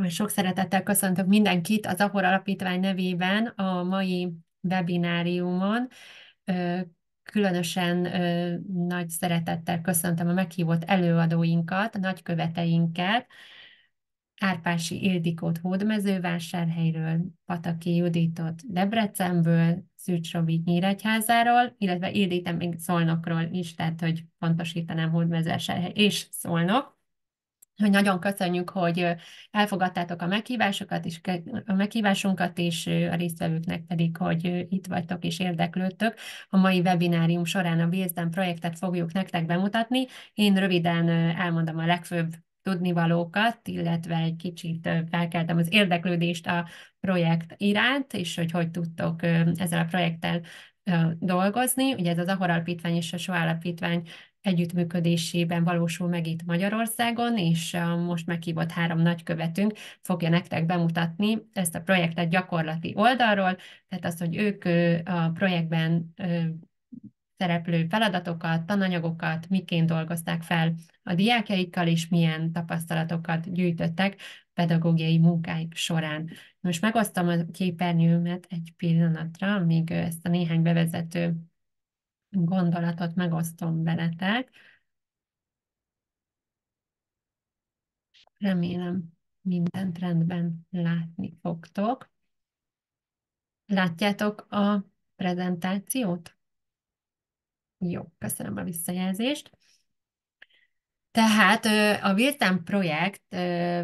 Sok szeretettel köszöntök mindenkit az Ahor Alapítvány nevében a mai webináriumon. Ö, Különösen nagy szeretettel köszöntöm a meghívott előadóinkat, a nagyköveteinket, Árpási Ildikót Hódmezővásárhelyről, Pataki Juditot Debrecenből, Szűcs Robit Nyíregyházáról, illetve Ildit még Szolnokról is, tehát hogy pontosítanám Hódmezővásárhely és Szolnok. Hogy nagyon köszönjük, hogy elfogadtátok a meghívásokat, és a meghívásunkat, és a résztvevőknek pedig, hogy itt vagytok és érdeklődtök. A mai webinárium során a Wilson projektet fogjuk nektek bemutatni. Én röviden elmondom a legfőbb tudnivalókat, illetve egy kicsit felkeltem az érdeklődést a projekt iránt, és hogy tudtok ezzel a projekttel dolgozni. Ugye ez az Ahor Alapítvány és a SOA Alapítvány együttműködésében valósul meg itt Magyarországon, és a most meghívott 3 nagykövetünk fogja nektek bemutatni ezt a projektet gyakorlati oldalról, tehát az, hogy ők a projektben szereplő feladatokat, tananyagokat miként dolgozták fel a diákjaikkal, és milyen tapasztalatokat gyűjtöttek pedagógiai munkáik során. Most megosztom a képernyőmet egy pillanatra, amíg ezt a néhány bevezető gondolatot megosztom veletek. Remélem mindent rendben látni fogtok. Látjátok a prezentációt? Jó, köszönöm a visszajelzést. Tehát a Wilson projekt,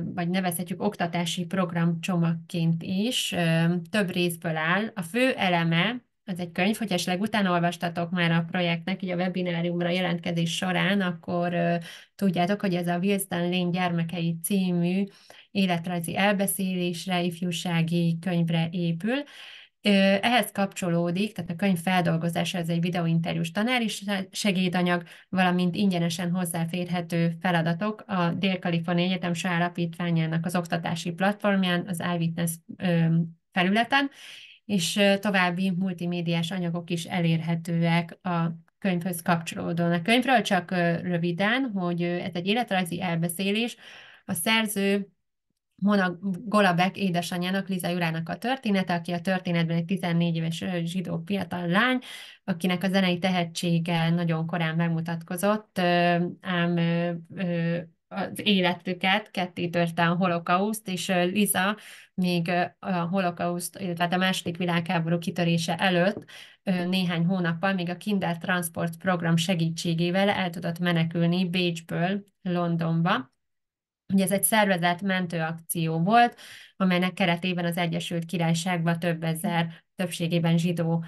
vagy nevezhetjük oktatási program csomagként is, több részből áll. A fő eleme, az egy könyv, hogy esetleg utána olvastatok már a projektnek, így a webináriumra jelentkezés során, akkor tudjátok, hogy ez a Wilson Lény gyermekei című életrajzi elbeszélésre, ifjúsági könyvre épül. Ehhez kapcsolódik, tehát a könyv feldolgozása, ez egy videóinterjús tanári segédanyag, valamint ingyenesen hozzáférhető feladatok a Dél-Kalifornia Egyetem SOA Alapítványának az oktatási platformján, az iWitness felületen, és további multimédiás anyagok is elérhetőek a könyvhöz kapcsolódóan. A könyvről csak röviden, hogy ez egy életrajzi elbeszélés, a szerző Mona Golabek édesanyjának, Liza Jurának a története, aki a történetben egy 14 éves zsidó fiatal lány, akinek a zenei tehetsége nagyon korán megmutatkozott, ám az életüket ketté törte a holokauszt, és Liza még a holokauszt, illetve a második világháború kitörése előtt néhány hónappal még a Kinder Transport program segítségével el tudott menekülni Bécsből Londonba. Ugye ez egy szervezett mentőakció volt, amelynek keretében az Egyesült Királyságban több ezer, többségében zsidó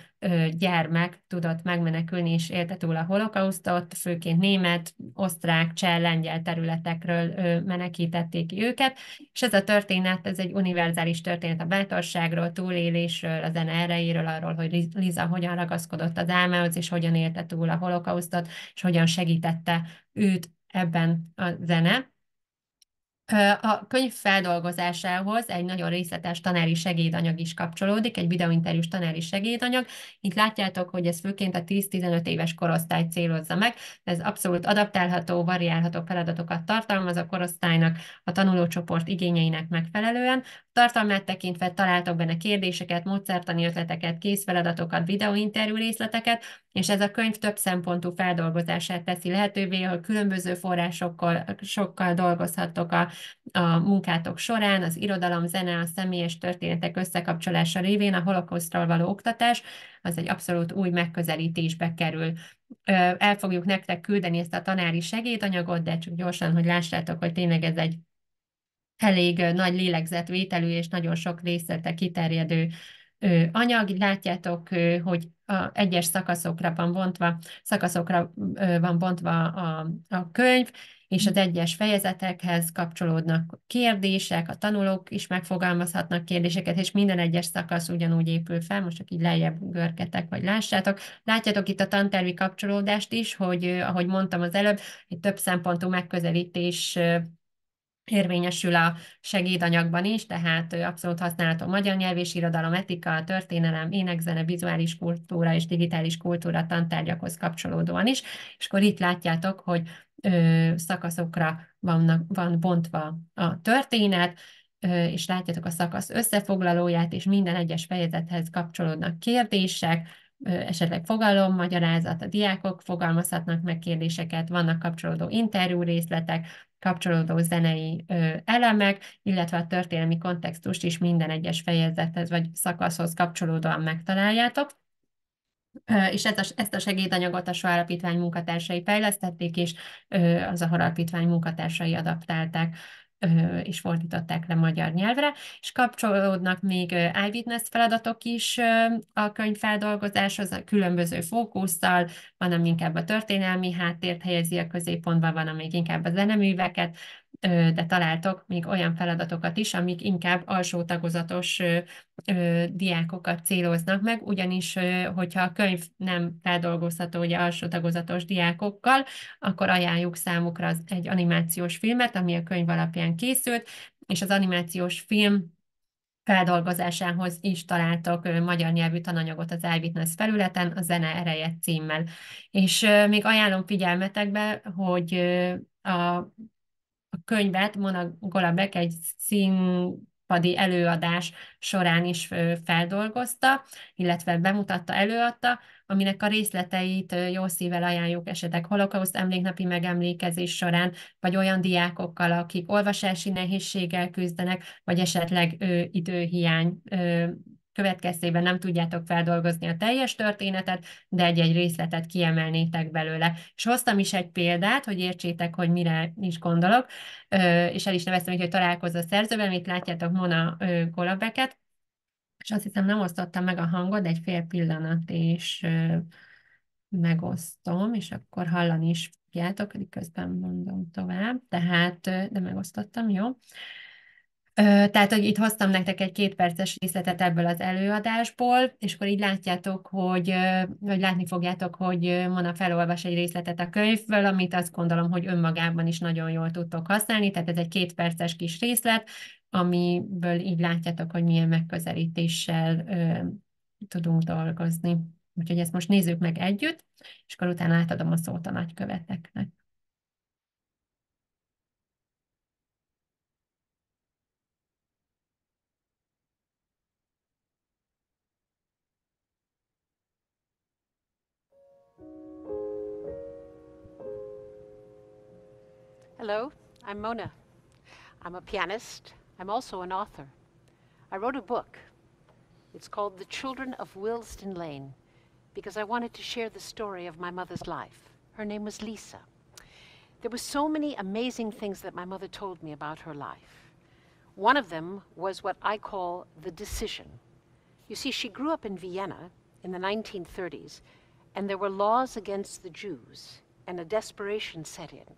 gyermek tudott megmenekülni és élte túl a holokausztot, főként német, osztrák, cseh, lengyel területekről menekítették ki őket, és ez a történet, ez egy univerzális történet a bátorságról, túlélésről, a zene erejéről, arról, hogy Liza hogyan ragaszkodott az álmához, és hogyan élte túl a holokausztot, és hogyan segítette őt ebben a zene. A könyv feldolgozásához egy nagyon részletes tanári segédanyag is kapcsolódik, egy videóinterjús tanári segédanyag. Itt látjátok, hogy ez főként a 10-15 éves korosztályt célozza meg. Ez abszolút adaptálható, variálható feladatokat tartalmaz a korosztálynak, a tanulócsoport igényeinek megfelelően. Tartalmát tekintve találtok benne kérdéseket, módszertani ötleteket, készfeladatokat, videóinterjú részleteket, és ez a könyv több szempontú feldolgozását teszi lehetővé, hogy különböző forrásokkal sokkal dolgozhattok a munkátok során, az irodalom, zene, a személyes történetek összekapcsolása révén a holokausztról való oktatás, az egy abszolút új megközelítésbe kerül. El fogjuk nektek küldeni ezt a tanári segédanyagot, de csak gyorsan, hogy lássátok, hogy tényleg ez egy elég nagy lélegzetvételű és nagyon sok részlete kiterjedő anyag. Látjátok, hogy egyes szakaszokra van bontva a könyv, és az egyes fejezetekhez kapcsolódnak kérdések, a tanulók is megfogalmazhatnak kérdéseket, és minden egyes szakasz ugyanúgy épül fel, most csak így lejjebb görgetek, vagy lássátok. Látjátok itt a tantervi kapcsolódást is, hogy ahogy mondtam az előbb, egy több szempontú megközelítés érvényesül a segédanyagban is, tehát abszolút használható magyar nyelv és irodalom, etika, történelem, énekzene, vizuális kultúra és digitális kultúra tantárgyakhoz kapcsolódóan is. És akkor itt látjátok, hogy szakaszokra van bontva a történet, és látjátok a szakasz összefoglalóját, és minden egyes fejezethez kapcsolódnak kérdések, esetleg fogalommagyarázat, a diákok fogalmazhatnak meg kérdéseket, vannak kapcsolódó interjú részletek, kapcsolódó zenei elemek, illetve a történelmi kontextust is minden egyes fejezethez vagy szakaszhoz kapcsolódóan megtaláljátok. És ezt a segédanyagot a SOA Alapítvány munkatársai fejlesztették, és az a Alapítvány munkatársai adaptálták és fordították le magyar nyelvre, és kapcsolódnak még eyewitness feladatok is a könyvfeldolgozáshoz, a különböző fókusszal, van, ami inkább a történelmi háttért helyezi a középpontba, van, amíg inkább a zeneműveket, de találtok még olyan feladatokat is, amik inkább alsó tagozatos diákokat céloznak meg, ugyanis hogyha a könyv nem feldolgozható ugye alsó tagozatos diákokkal, akkor ajánljuk számukra egy animációs filmet, ami a könyv alapján készült, és az animációs film feldolgozásához is találtok magyar nyelvű tananyagot az Eyewitness felületen, a Zene ereje címmel. És még ajánlom figyelmetekbe, hogy a könyvet Mona Golabek egy színpadi előadás során is feldolgozta, illetve bemutatta, előadta, aminek a részleteit jó szívvel ajánljuk esetleg holokauszt emléknapi megemlékezés során, vagy olyan diákokkal, akik olvasási nehézséggel küzdenek, vagy esetleg időhiány következtében nem tudjátok feldolgozni a teljes történetet, de egy-egy részletet kiemelnétek belőle. És hoztam is egy példát, hogy értsétek, hogy mire is gondolok, és el is neveztem, hogy találkozz a szerzővel, itt látjátok Mona Golabeket, és azt hiszem nem osztottam meg a hangot, de egy fél pillanat, és megosztom, és akkor hallani is fogjátok, közben mondom tovább, tehát, de megosztottam, jó? Tehát, hogy itt hoztam nektek egy 2 perces részletet ebből az előadásból, és akkor így látjátok, hogy látni fogjátok, hogy Mona felolvas egy részletet a könyvből, amit azt gondolom, hogy önmagában is nagyon jól tudtok használni, tehát ez egy 2 perces kis részlet, amiből így látjátok, hogy milyen megközelítéssel tudunk dolgozni. Úgyhogy ezt most nézzük meg együtt, és akkor utána átadom a szót a nagyköveteknek. Hello, I'm Mona. I'm a pianist. I'm also an author. I wrote a book. It's called The Children of Willesden Lane because I wanted to share the story of my mother's life. Her name was Lisa. There were so many amazing things that my mother told me about her life. One of them was what I call the decision. You see, she grew up in Vienna in the 1930s, and there were laws against the Jews, and a desperation set in.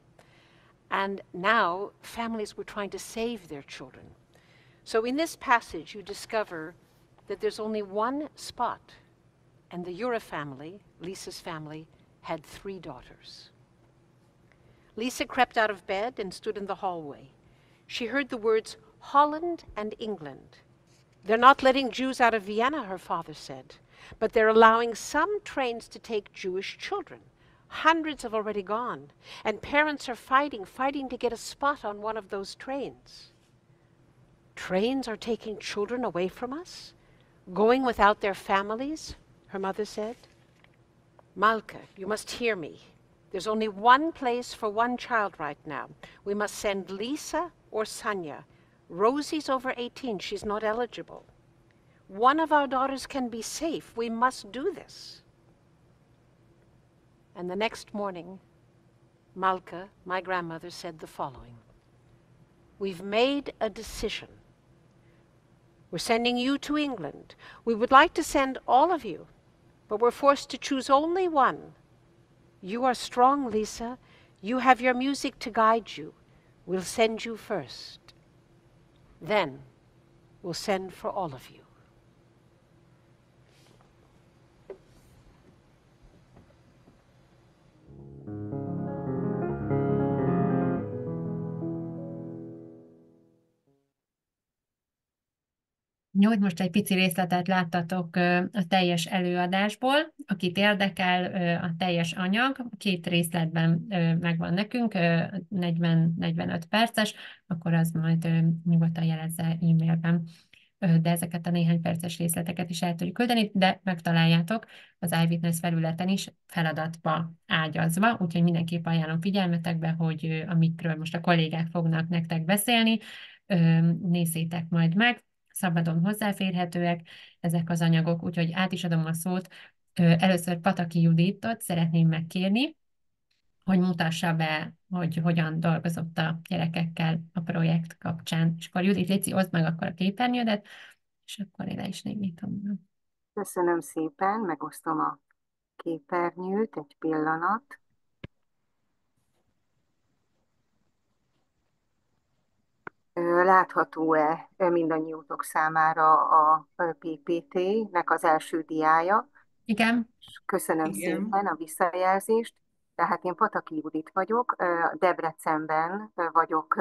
And now families were trying to save their children. So in this passage, you discover that there's only one spot, and the Jura family, Lisa's family, had 3 daughters. Lisa crept out of bed and stood in the hallway. She heard the words Holland and England. They're not letting Jews out of Vienna, her father said, but they're allowing some trains to take Jewish children. Hundreds have already gone, and parents are fighting to get a spot on one of those trains. Trains are taking children away from us? Going without their families? Her mother said. Malka, you must hear me. There's only one place for one child right now. We must send Lisa or Sanya. Rosie's over 18. She's not eligible. One of our daughters can be safe. We must do this. And the next morning, Malka, my grandmother, said the following. We've made a decision. We're sending you to England. We would like to send all of you, but we're forced to choose only one. You are strong, Lisa. You have your music to guide you. We'll send you first. Then we'll send for all of you. Jó, most egy pici részletet láttatok a teljes előadásból. Akit érdekel a teljes anyag, két részletben megvan nekünk, 40-45 perces, akkor az majd nyugodtan jelezze e-mailben. De ezeket a néhány perces részleteket is el tudjuk küldeni, de megtaláljátok az iWitness felületen is feladatba ágyazva, úgyhogy mindenképp ajánlom figyelmetekbe, hogy amikről most a kollégák fognak nektek beszélni, nézzétek majd meg, szabadon hozzáférhetőek ezek az anyagok, úgyhogy át is adom a szót. Először Pataki Juditot szeretném megkérni, hogy mutassa be, hogy hogyan dolgozott a gyerekekkel a projekt kapcsán. És akkor Judit, légy oszd meg akkor a képernyődet, és akkor én le is nyitom. Köszönöm szépen, megosztom a képernyőt, egy pillanat. Látható-e mindannyiótok számára a PPT-nek az első diája? Igen. Köszönöm Igen. szépen a visszajelzést. Tehát én Pataki Judit vagyok, Debrecenben vagyok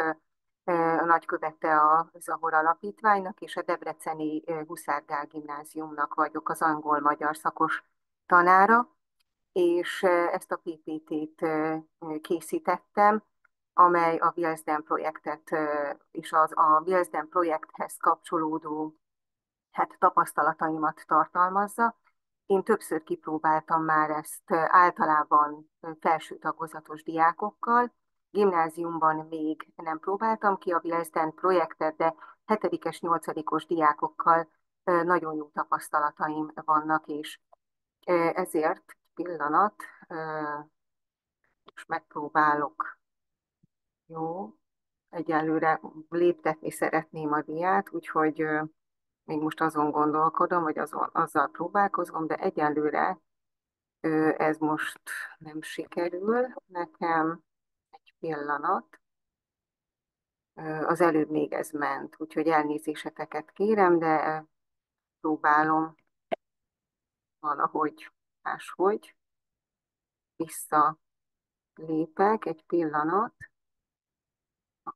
a nagykövete a Zahor Alapítványnak, és a Debreceni Huszár Gimnáziumnak vagyok az angol-magyar szakos tanára, és ezt a PPT-t készítettem, amely a Wilsden projektet és a Wilsden projekthez kapcsolódó tapasztalataimat tartalmazza. Én többször kipróbáltam már ezt általában felső tagozatos diákokkal, gimnáziumban még nem próbáltam ki a Wilsden projektet, de 7-es, 8-os diákokkal nagyon jó tapasztalataim vannak, és ezért pillanat, most megpróbálok, jó, egyelőre léptetni szeretném a diát, úgyhogy még most azon gondolkodom, vagy azzal próbálkozom, de egyelőre ez most nem sikerül nekem. Egy pillanat. Az előbb még ez ment, úgyhogy elnézéseteket kérem, de próbálom valahogy máshogy. Visszalépek egy pillanat.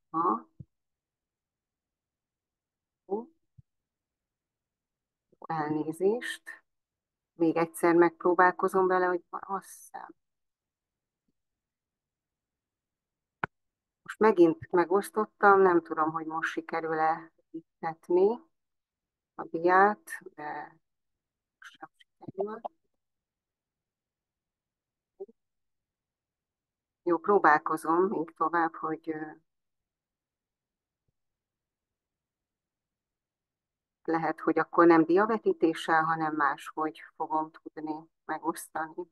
Aha. Elnézést. Még egyszer megpróbálkozom vele, hogy azt hiszem. Most megint megosztottam, nem tudom, hogy most sikerül-e tetni a diát, de most nem sikerül. Jó, próbálkozom még tovább, hogy lehet, hogy akkor nem diavetítéssel, hanem máshogy fogom tudni megosztani.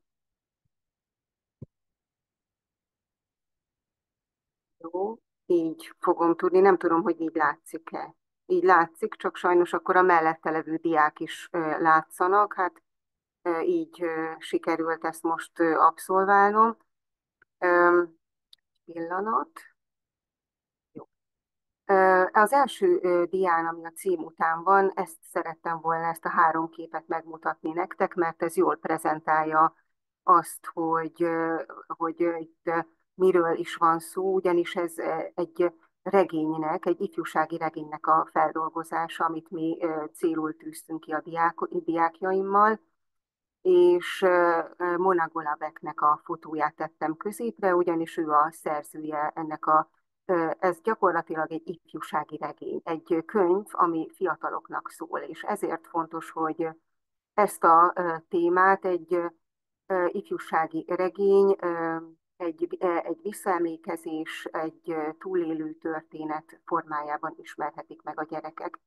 Jó, így fogom tudni, nem tudom, hogy így látszik-e. Így látszik, csak sajnos akkor a mellette levő diák is látszanak, hát így sikerült ezt most abszolválnom. Pillanat. Jó. Az első dián, ami a cím után van, ezt szerettem volna, ezt a 3 képet megmutatni nektek, mert ez jól prezentálja azt, hogy itt miről is van szó, ugyanis ez egy regénynek, egy ifjúsági regénynek a feldolgozása, amit mi célul tűztünk ki a diákjaimmal, és Mona Golabeknek a fotóját tettem középre, ugyanis ő a szerzője ennek ez gyakorlatilag egy ifjúsági regény, egy könyv, ami fiataloknak szól, és ezért fontos, hogy ezt a témát egy ifjúsági regény, egy visszaemlékezés, egy túlélő történet formájában ismerhetik meg a gyerekek.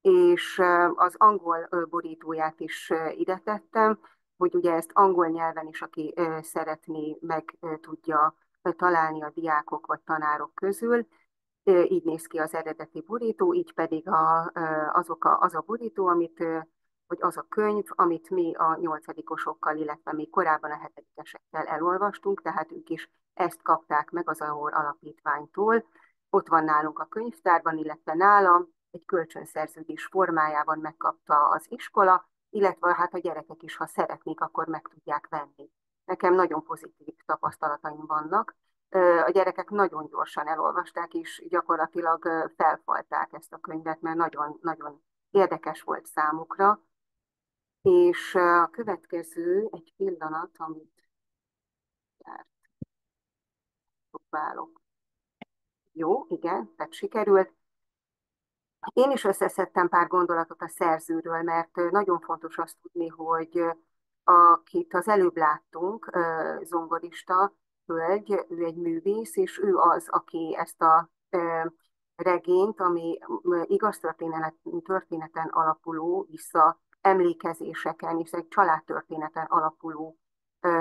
És az angol borítóját is ide tettem, hogy ugye ezt angol nyelven is, aki szeretné, meg tudja találni a diákok vagy tanárok közül. Így néz ki az eredeti borító, így pedig az a borító, vagy az a könyv, amit mi a 8-osokkal, illetve még korábban a 7-esekkel elolvastunk, tehát ők is ezt kapták meg az Ahor Alapítványtól. Ott van nálunk a könyvtárban, illetve nálam, egy kölcsönszerződés formájában megkapta az iskola, illetve hát a gyerekek is, ha szeretnék, akkor meg tudják venni. Nekem nagyon pozitív tapasztalataim vannak. A gyerekek nagyon gyorsan elolvasták, és gyakorlatilag felfalták ezt a könyvet, mert nagyon, nagyon érdekes volt számukra, és a következő egy pillanat, amit próbálok. Jó, igen, tehát sikerült. Én is összeszedtem pár gondolatot a szerzőről, mert nagyon fontos azt tudni, hogy akit az előbb láttunk, zongorista hölgy, ő egy művész, és ő az, aki ezt a regényt, ami igaz történeten alapuló, vissza emlékezéseken, és egy családtörténeten alapuló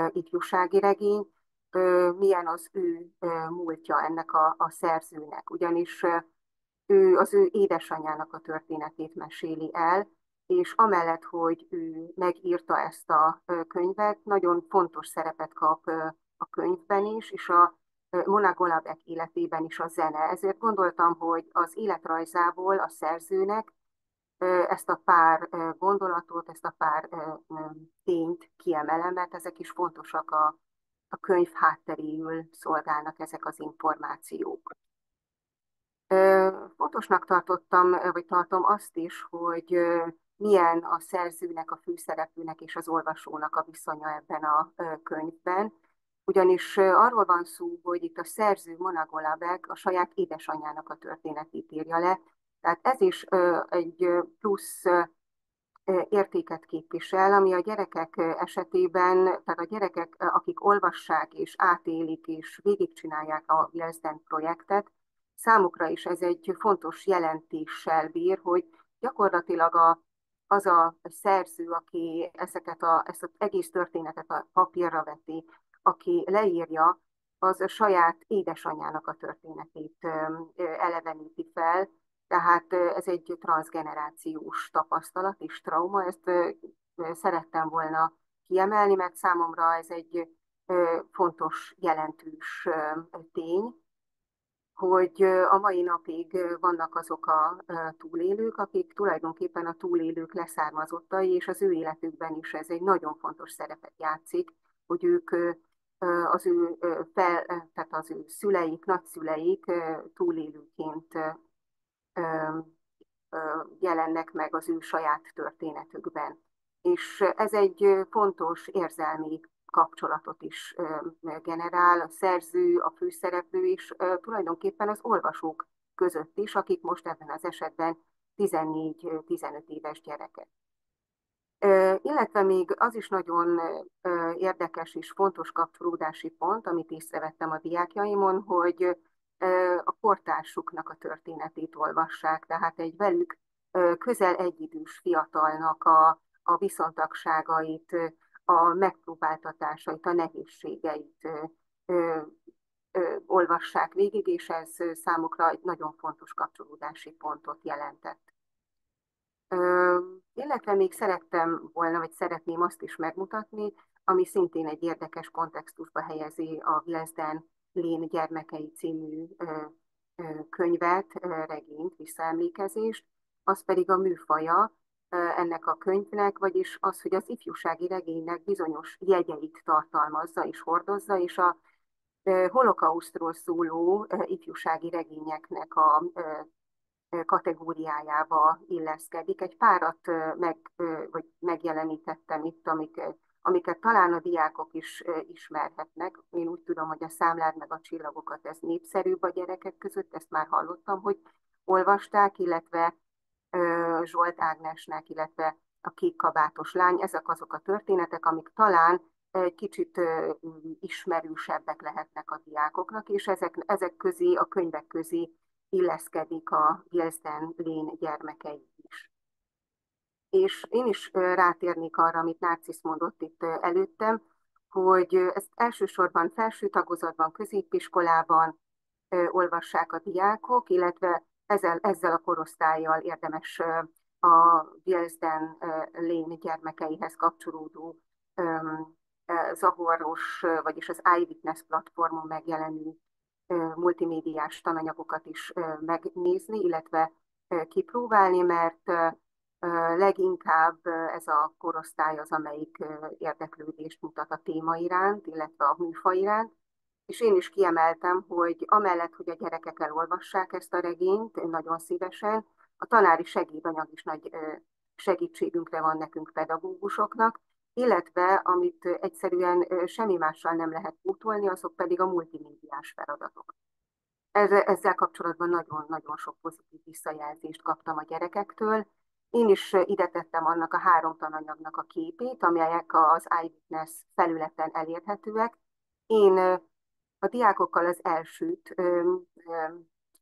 ifjúsági regény, milyen az ő múltja ennek a szerzőnek. Ugyanis ő az ő édesanyjának a történetét meséli el, és amellett, hogy ő megírta ezt a könyvet, nagyon fontos szerepet kap a könyvben is, és a Mona Golabek életében is a zene. Ezért gondoltam, hogy az életrajzából a szerzőnek ezt a pár gondolatot, ezt a pár tényt kiemelem, mert ezek is fontosak a könyv hátteréül szolgálnak ezek az információk. Fontosnak tartottam, vagy tartom azt is, hogy milyen a szerzőnek, a főszereplőnek és az olvasónak a viszonya ebben a könyvben. Ugyanis arról van szó, hogy itt a szerző Mona Golabek a saját édesanyjának a történetét írja le. Tehát ez is egy plusz értéket képvisel, ami a gyerekek esetében, tehát a gyerekek, akik olvassák és átélik és végigcsinálják a Wilsden projektet, számukra is ez egy fontos jelentéssel bír, hogy gyakorlatilag az a szerző, aki ezt az egész történetet a papírra veti, aki leírja, az a saját édesanyjának a történetét eleveníti fel, tehát ez egy transzgenerációs tapasztalat és trauma, ezt szerettem volna kiemelni, mert számomra ez egy fontos, jelentős tény, hogy a mai napig vannak azok a túlélők, akik tulajdonképpen a túlélők leszármazottai, és az ő életükben is ez egy nagyon fontos szerepet játszik, hogy ők tehát az ő szüleik, nagyszüleik túlélőként jelennek meg az ő saját történetükben. És ez egy fontos érzelmi kapcsolatot is generál, a szerző, a főszereplő és tulajdonképpen az olvasók között is, akik most ebben az esetben 14-15 éves gyerekek. Illetve még az is nagyon érdekes és fontos kapcsolódási pont, amit észrevettem a diákjaimon, hogy a kortársuknak a történetét olvassák, tehát egy velük közel egyidős fiatalnak a viszontagságait, a megpróbáltatásait, a nehézségeit olvassák végig, és ez számukra egy nagyon fontos kapcsolódási pontot jelentett. Illetve még szerettem volna, vagy szeretném azt is megmutatni, ami szintén egy érdekes kontextusba helyezi a Wilsden Lane gyermekei című könyvet, regényt, visszaemlékezést, az pedig a műfaja ennek a könyvnek, vagyis az, hogy az ifjúsági regénynek bizonyos jegyeit tartalmazza és hordozza, és a holokausztról szóló ifjúsági regényeknek a kategóriájába illeszkedik. Egy párat vagy megjelenítettem itt, amiket talán a diákok is ismerhetnek. Én úgy tudom, hogy a Számlád meg a csillagokat ez népszerűbb a gyerekek között, ezt már hallottam, hogy olvasták, illetve Zsolt Ágnesnek, illetve a Kék kabátos lány, ezek azok a történetek, amik talán egy kicsit ismerősebbek lehetnek a diákoknak, és ezek közé, a könyvek közé illeszkedik a Wilsden Lane gyermekei is. És én is rátérnék arra, amit Narcisz mondott itt előttem, hogy ezt elsősorban felső tagozatban, középiskolában olvassák a diákok, illetve ezzel a korosztállyal érdemes a Wilsden Lane gyermekeihez kapcsolódó Zahoros, vagyis az iWitness platformon megjelenő multimédiás tananyagokat is megnézni, illetve kipróbálni, mert leginkább ez a korosztály az, amelyik érdeklődést mutat a téma iránt, illetve a műfaj iránt. És én is kiemeltem, hogy amellett, hogy a gyerekek elolvassák ezt a regényt nagyon szívesen, a tanári segédanyag is nagy segítségünkre van nekünk pedagógusoknak, illetve amit egyszerűen semmi mással nem lehet pótolni, azok pedig a multimédiás feladatok. Ezzel kapcsolatban nagyon-nagyon sok pozitív visszajelzést kaptam a gyerekektől. Én is ide tettem annak a 3 tananyagnak a képét, amelyek az iWitness felületen elérhetőek. Én a diákokkal az elsőt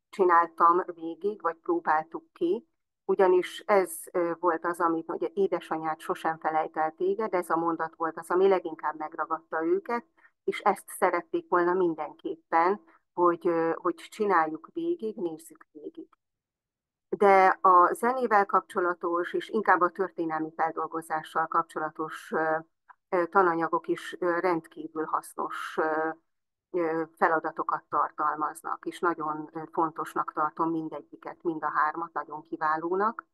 csináltam végig, vagy próbáltuk ki, ugyanis ez volt az, amit, hogy édesanyád sosem felejt el téged, ez a mondat volt az, ami leginkább megragadta őket, és ezt szerették volna mindenképpen, hogy csináljuk végig, nézzük végig. De a zenével kapcsolatos, és inkább a történelmi feldolgozással kapcsolatos tananyagok is rendkívül hasznos feladatokat tartalmaznak, és nagyon fontosnak tartom mindegyiket, mind a 3-at, nagyon kiválónak.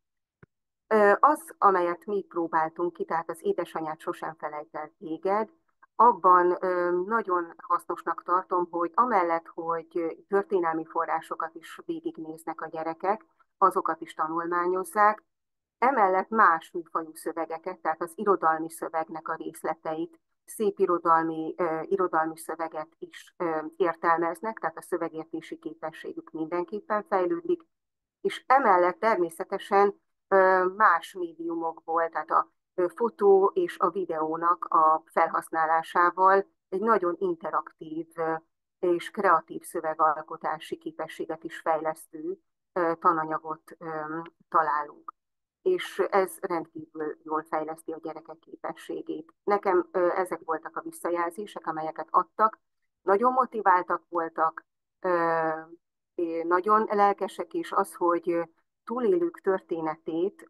Az, amelyet mi próbáltunk ki, tehát az édesanyád sosem felejt el téged, abban nagyon hasznosnak tartom, hogy amellett, hogy történelmi forrásokat is végignéznek a gyerekek, azokat is tanulmányozzák, emellett más műfajú szövegeket, tehát az irodalmi szövegnek a részleteit, szép irodalmi szöveget is értelmeznek, tehát a szövegértési képességük mindenképpen fejlődik, és emellett természetesen más médiumokból, tehát a fotó és a videónak a felhasználásával egy nagyon interaktív és kreatív szövegalkotási képességet is fejlesztő tananyagot találunk. És ez rendkívül jól fejleszti a gyerekek képességét. Nekem ezek voltak a visszajelzések, amelyeket adtak. Nagyon motiváltak voltak, nagyon lelkesek, és az, hogy túlélők történetét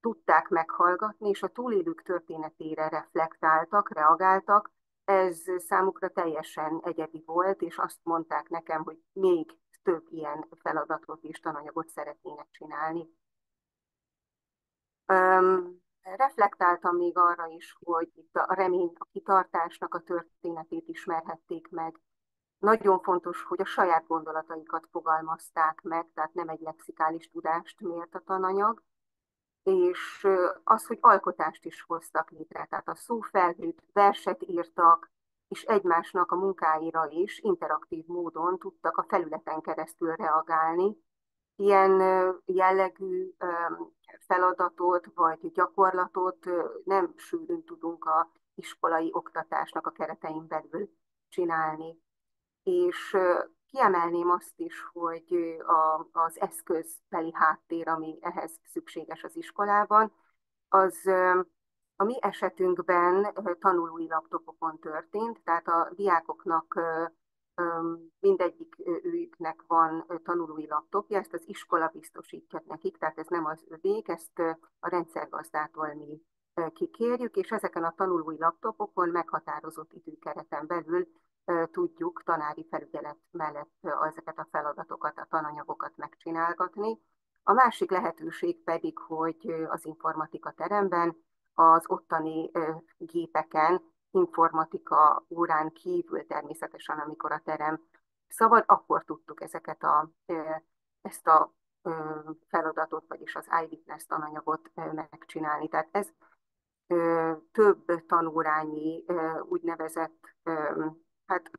tudták meghallgatni, és a túlélők történetére reflektáltak, reagáltak, ez számukra teljesen egyedi volt, és azt mondták nekem, hogy még több ilyen feladatot és tananyagot szeretnének csinálni. Reflektáltam még arra is, hogy itt a remény, a kitartásnak a történetét ismerhették meg. Nagyon fontos, hogy a saját gondolataikat fogalmazták meg, tehát nem egy lexikális tudást mért a tananyag, és az, hogy alkotást is hoztak létre, tehát a szófelhőt, verset írtak, és egymásnak a munkáira is interaktív módon tudtak a felületen keresztül reagálni. Ilyen jellegű feladatot vagy gyakorlatot nem sűrűn tudunk a iskolai oktatásnak a keretein belül csinálni. És kiemelném azt is, hogy az eszközbeli háttér, ami ehhez szükséges az iskolában, az a mi esetünkben tanulói laptopokon történt, tehát a diákoknak mindegyik őknek van tanulói laptopja, ezt az iskola biztosítja nekik, tehát ez nem az övék, ezt a rendszergazdától mi kikérjük, és ezeken a tanulói laptopokon meghatározott időkereten belül tudjuk tanári felügyelet mellett ezeket a feladatokat, a tananyagokat megcsinálgatni. A másik lehetőség pedig, hogy az informatika teremben az ottani gépeken, informatika órán kívül természetesen, amikor a terem szabad, akkor tudtuk ezt a feladatot, vagyis az iWitness tananyagot megcsinálni. Tehát ez több tanórányi úgynevezett hát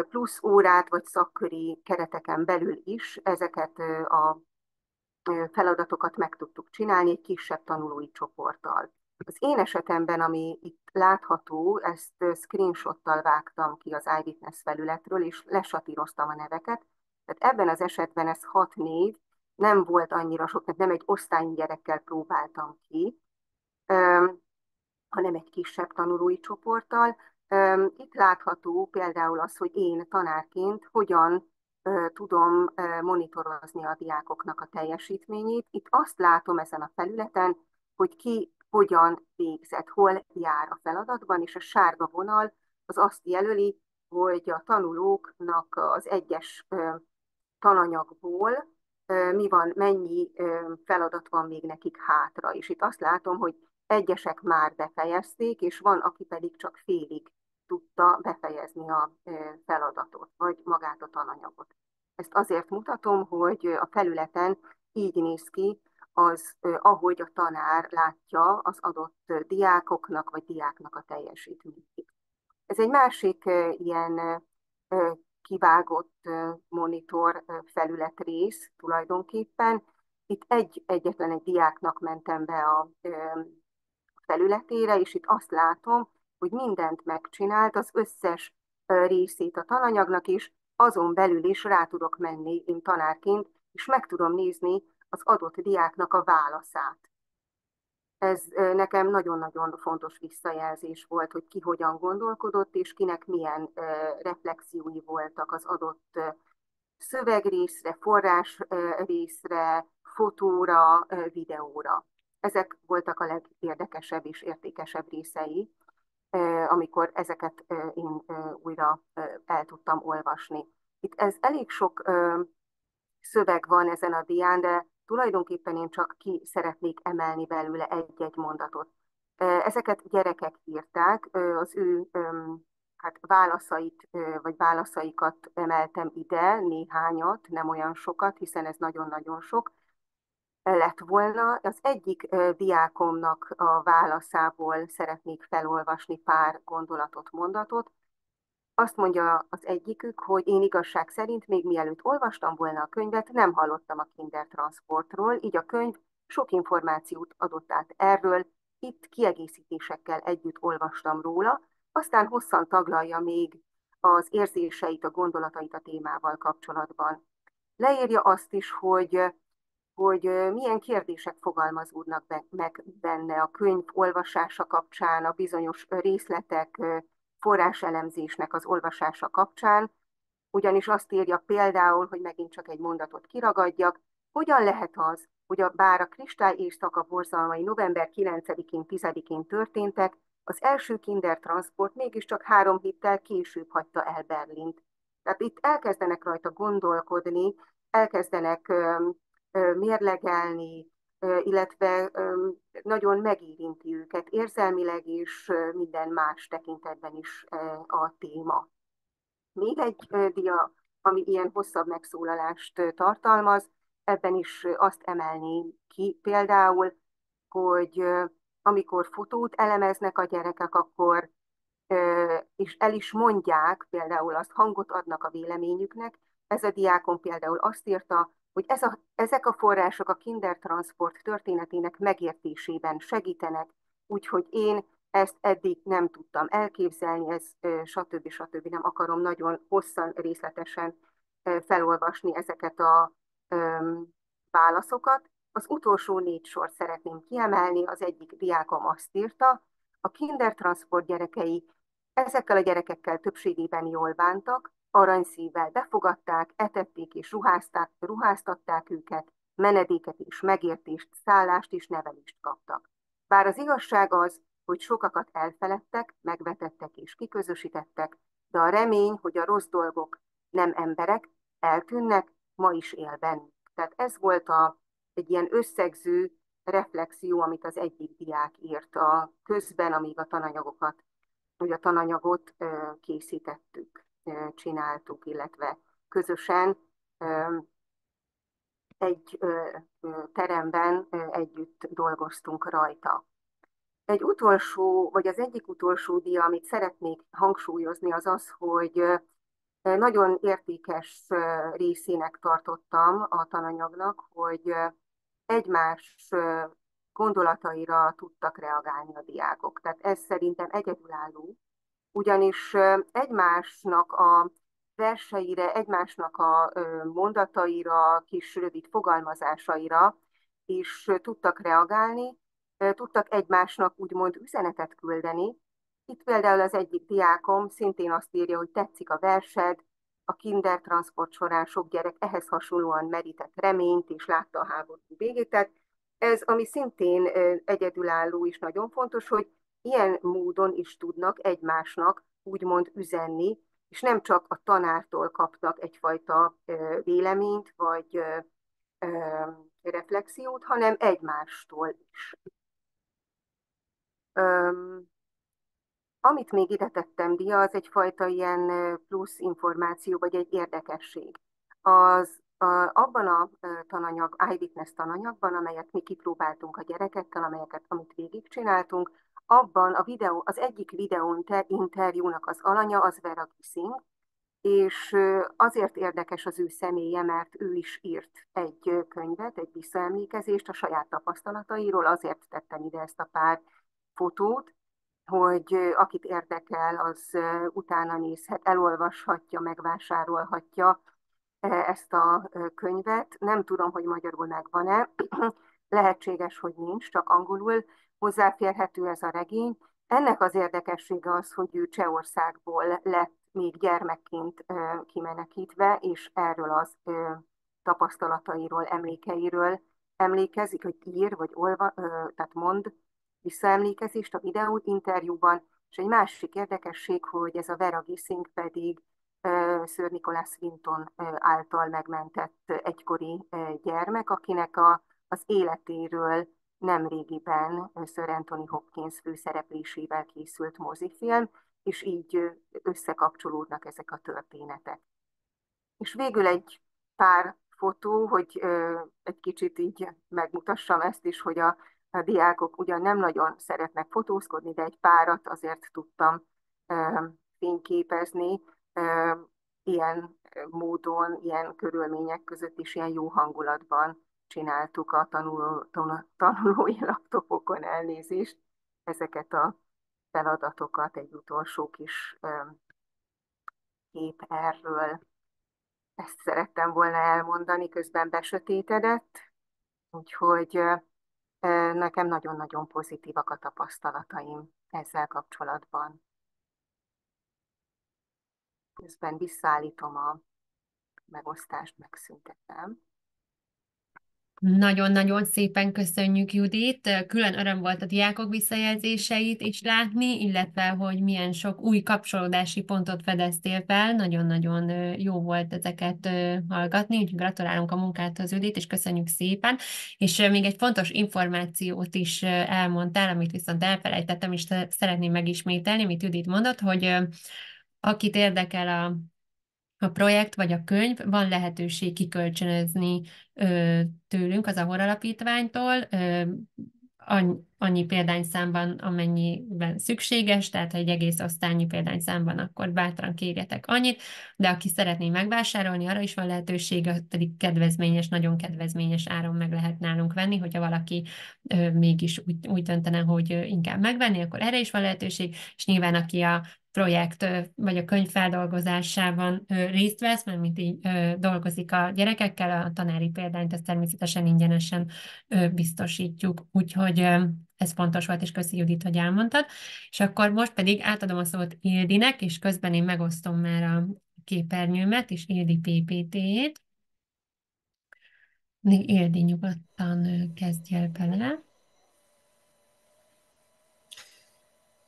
plusz órát vagy szakköri kereteken belül is ezeket a feladatokat meg tudtuk csinálni egy kisebb tanulói csoporttal. Az én esetemben, ami itt látható, ezt screenshottal vágtam ki az iWitness felületről, és lesatíroztam a neveket. Tehát ebben az esetben ez 6 név, nem volt annyira sok, tehát nem egy osztályi gyerekkel próbáltam ki, hanem egy kisebb tanulói csoporttal. Itt látható például az, hogy én tanárként hogyan tudom monitorozni a diákoknak a teljesítményét. Itt azt látom ezen a felületen, hogy ki hogyan végzett, hol jár a feladatban, és a sárga vonal az azt jelöli, hogy a tanulóknak az egyes tananyagból mennyi feladat van még nekik hátra. És itt azt látom, hogy egyesek már befejezték, és van, aki pedig csak félig tudta befejezni a feladatot, vagy magát a tananyagot. Ezt azért mutatom, hogy a felületen így néz ki az, ahogy a tanár látja az adott diákoknak vagy diáknak a teljesítményét. Ez egy másik ilyen kivágott monitor felületrész tulajdonképpen. Itt egyetlen egy diáknak mentem be a felületére, és itt azt látom, hogy mindent megcsinált, az összes részét a tananyagnak is, azon belül is rá tudok menni én tanárként, és meg tudom nézni az adott diáknak a válaszát. Ez nekem nagyon-nagyon fontos visszajelzés volt, hogy ki hogyan gondolkodott, és kinek milyen reflexiói voltak az adott szövegrészre, forrásrészre, fotóra, videóra. Ezek voltak a legérdekesebb és értékesebb részei, amikor ezeket én újra el tudtam olvasni. Itt ez elég sok szöveg van ezen a dián, de tulajdonképpen én csak ki szeretnék emelni belőle egy-egy mondatot. Ezeket gyerekek írták, az ő hát válaszait, vagy válaszaikat emeltem ide, néhányat, nem olyan sokat, hiszen ez nagyon-nagyon sok lett volna. Az egyik diákomnak a válaszából szeretnék felolvasni pár gondolatot, mondatot. Azt mondja az egyikük, hogy én igazság szerint még mielőtt olvastam volna a könyvet, nem hallottam a kindertransportról, így a könyv sok információt adott át erről, itt kiegészítésekkel együtt olvastam róla, aztán hosszan taglalja még az érzéseit, a gondolatait a témával kapcsolatban. Leírja azt is, hogy milyen kérdések fogalmazódnak meg benne a könyv olvasása kapcsán, a bizonyos részletek forráselemzésnek az olvasása kapcsán, ugyanis azt írja például, hogy megint csak egy mondatot kiragadjak, hogyan lehet az, hogy bár a kristály éjszaka borzalmai november 9-én, 10-én történtek, az első kindertransport mégiscsak 3 héttel később hagyta el Berlint. Tehát itt elkezdenek rajta gondolkodni, elkezdenek mérlegelni, illetve nagyon megérinti őket érzelmileg és minden más tekintetben is a téma. Még egy dia, ami ilyen hosszabb megszólalást tartalmaz, ebben is azt emelném ki például, hogy amikor fotót elemeznek a gyerekek, akkor és el is mondják, például azt hangot adnak a véleményüknek. Ez a diákon például azt írta, hogy ezek a források a kindertransport történetének megértésében segítenek, úgyhogy én ezt eddig nem tudtam elképzelni, ez stb. Nem akarom nagyon hosszan, részletesen felolvasni ezeket a válaszokat. Az utolsó 4 sort szeretném kiemelni, az egyik diákom azt írta, a kindertransport gyerekei ezekkel a gyerekekkel többségében jól bántak, aranyszívvel befogadták, etették és ruháztatták őket, menedéket és megértést, szállást és nevelést kaptak. Bár az igazság az, hogy sokakat elfeledtek, megvetettek és kiközösítettek, de a remény, hogy a rossz dolgok nem emberek, eltűnnek, ma is él bennük. Tehát ez volt egy ilyen összegző reflexió, amit az egyik diák írt a közben, amíg a tananyagot készítettük, csináltuk, illetve közösen egy teremben együtt dolgoztunk rajta. Egy utolsó, vagy az egyik utolsó dia, amit szeretnék hangsúlyozni, az az, hogy nagyon értékes részének tartottam a tananyagnak, hogy egymás gondolataira tudtak reagálni a diákok. Tehát ez szerintem egyedülálló, ugyanis egymásnak a verseire, egymásnak a mondataira, kis rövid fogalmazásaira is tudtak reagálni, tudtak egymásnak úgymond üzenetet küldeni. Itt például az egyik diákom szintén azt írja, hogy tetszik a versed, a kindertransport során sok gyerek ehhez hasonlóan merített reményt és látta a háború végét. Tehát ez, ami szintén egyedülálló és nagyon fontos, hogy ilyen módon is tudnak egymásnak úgymond üzenni, és nem csak a tanártól kapnak egyfajta véleményt vagy reflexiót, hanem egymástól is. Amit még ide tettem, Dia, az egyfajta ilyen plusz információ, vagy egy érdekesség. Abban abban a tananyag, iWitness tananyagban, amelyet mi kipróbáltunk a gyerekekkel, amit végigcsináltunk, abban az egyik videó interjúnak az alanya az Vera Gissing, és azért érdekes az ő személye, mert ő is írt egy könyvet, egy visszaemlékezést a saját tapasztalatairól, azért tettem ide ezt a pár fotót, hogy akit érdekel, az utána nézhet, elolvashatja, megvásárolhatja ezt a könyvet. Nem tudom, hogy magyarul megvan-e, lehetséges, hogy nincs, csak angolul hozzáférhető ez a regény. Ennek az érdekessége az, hogy ő Csehországból lett még gyermekként kimenekítve, és erről az tapasztalatairól, emlékeiről emlékezik, hogy ír, vagy tehát mond visszaemlékezést a videó interjúban, és egy másik érdekesség, hogy ez a Vera Gissing pedig Sir Nicholas Winton által megmentett egykori gyermek, akinek az életéről nemrégiben Sir Anthony Hopkins főszereplésével készült mozifilm, és így összekapcsolódnak ezek a történetek. És végül egy pár fotó, hogy egy kicsit így megmutassam ezt is, hogy a diákok ugyan nem nagyon szeretnek fotózkodni, de egy párat azért tudtam fényképezni, ilyen módon, ilyen körülmények között is ilyen jó hangulatban csináltuk a tanulói laptopokon, elnézést, ezeket a feladatokat, egy utolsó kis kép erről. Ezt szerettem volna elmondani, közben besötétedett, úgyhogy nekem nagyon-nagyon pozitívak a tapasztalataim ezzel kapcsolatban. Közben visszaállítom a megosztást, megszüntetem. Nagyon-nagyon szépen köszönjük, Judit. Külön öröm volt a diákok visszajelzéseit is látni, illetve, hogy milyen sok új kapcsolódási pontot fedeztél fel. Nagyon-nagyon jó volt ezeket hallgatni, úgyhogy gratulálunk a munkádhoz, Judit, és köszönjük szépen. És még egy fontos információt is elmondtál, amit viszont elfelejtettem, és szeretném megismételni, amit Judit mondott, hogy akit érdekel a projekt vagy a könyv, van lehetőség kikölcsönözni tőlünk, az Ahor Alapítványtól, annyi példányszámban, amennyiben szükséges, tehát ha egy egész osztálynyi példányszámban, akkor bátran kérjetek annyit, de aki szeretné megvásárolni, arra is van lehetőség, pedig kedvezményes, nagyon kedvezményes áron meg lehet nálunk venni, hogyha valaki mégis úgy döntene, hogy inkább megvenni, akkor erre is van lehetőség, és nyilván aki a projekt vagy a könyv feldolgozásában részt vesz, mert mint így dolgozik a gyerekekkel, a tanári példányt ezt természetesen ingyenesen biztosítjuk. Úgyhogy ez fontos volt, és köszi, Judit, hogy elmondtad. És akkor most pedig átadom a szót Ildinek, és közben én megosztom már a képernyőmet, és Ildi PPT-jét. Ildi, nyugodtan kezdj el bele.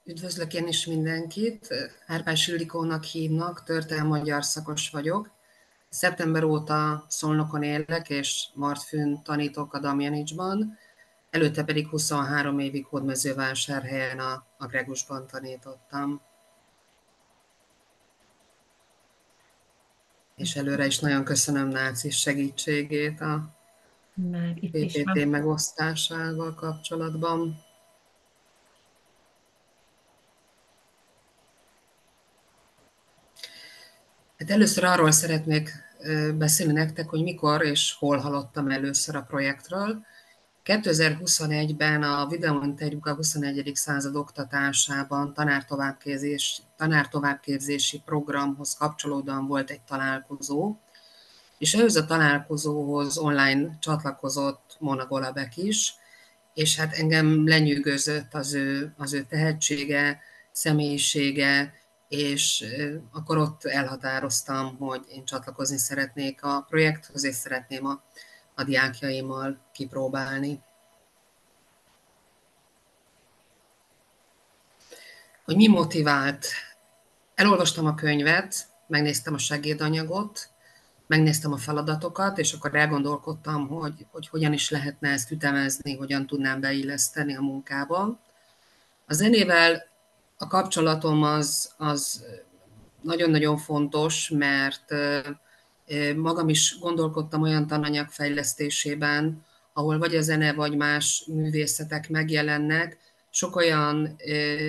Üdvözlök én is mindenkit, Árpás Ildikónak hívnak, történelmi magyar szakos vagyok. Szeptember óta Szolnokon élek, és Martfőn tanítok a Damjanicsban, előtte pedig 23 évig Hódmezővásárhelyen a Gregusban tanítottam. És előre is nagyon köszönöm Náci segítségét a PPT megosztásával kapcsolatban. Hát először arról szeretnék beszélni nektek, hogy mikor és hol hallottam először a projektről. 2021-ben a videóinterjúk a 21. század oktatásában tanártovábbképzési programhoz kapcsolódóan volt egy találkozó, és ehhez a találkozóhoz online csatlakozott Mona Golabek is, és hát engem lenyűgözött az ő tehetsége, személyisége, és akkor ott elhatároztam, hogy én csatlakozni szeretnék a projekthoz, és szeretném a diákjaimmal kipróbálni. Hogy mi motivált? Elolvastam a könyvet, megnéztem a segédanyagot, megnéztem a feladatokat, és akkor elgondolkodtam, hogy hogyan is lehetne ezt ütemezni, hogyan tudnám beilleszteni a munkába. A zenével a kapcsolatom az nagyon-nagyon fontos, mert Magam is gondolkodtam olyan tananyag fejlesztésében, ahol vagy a zene, vagy más művészetek megjelennek. Sok olyan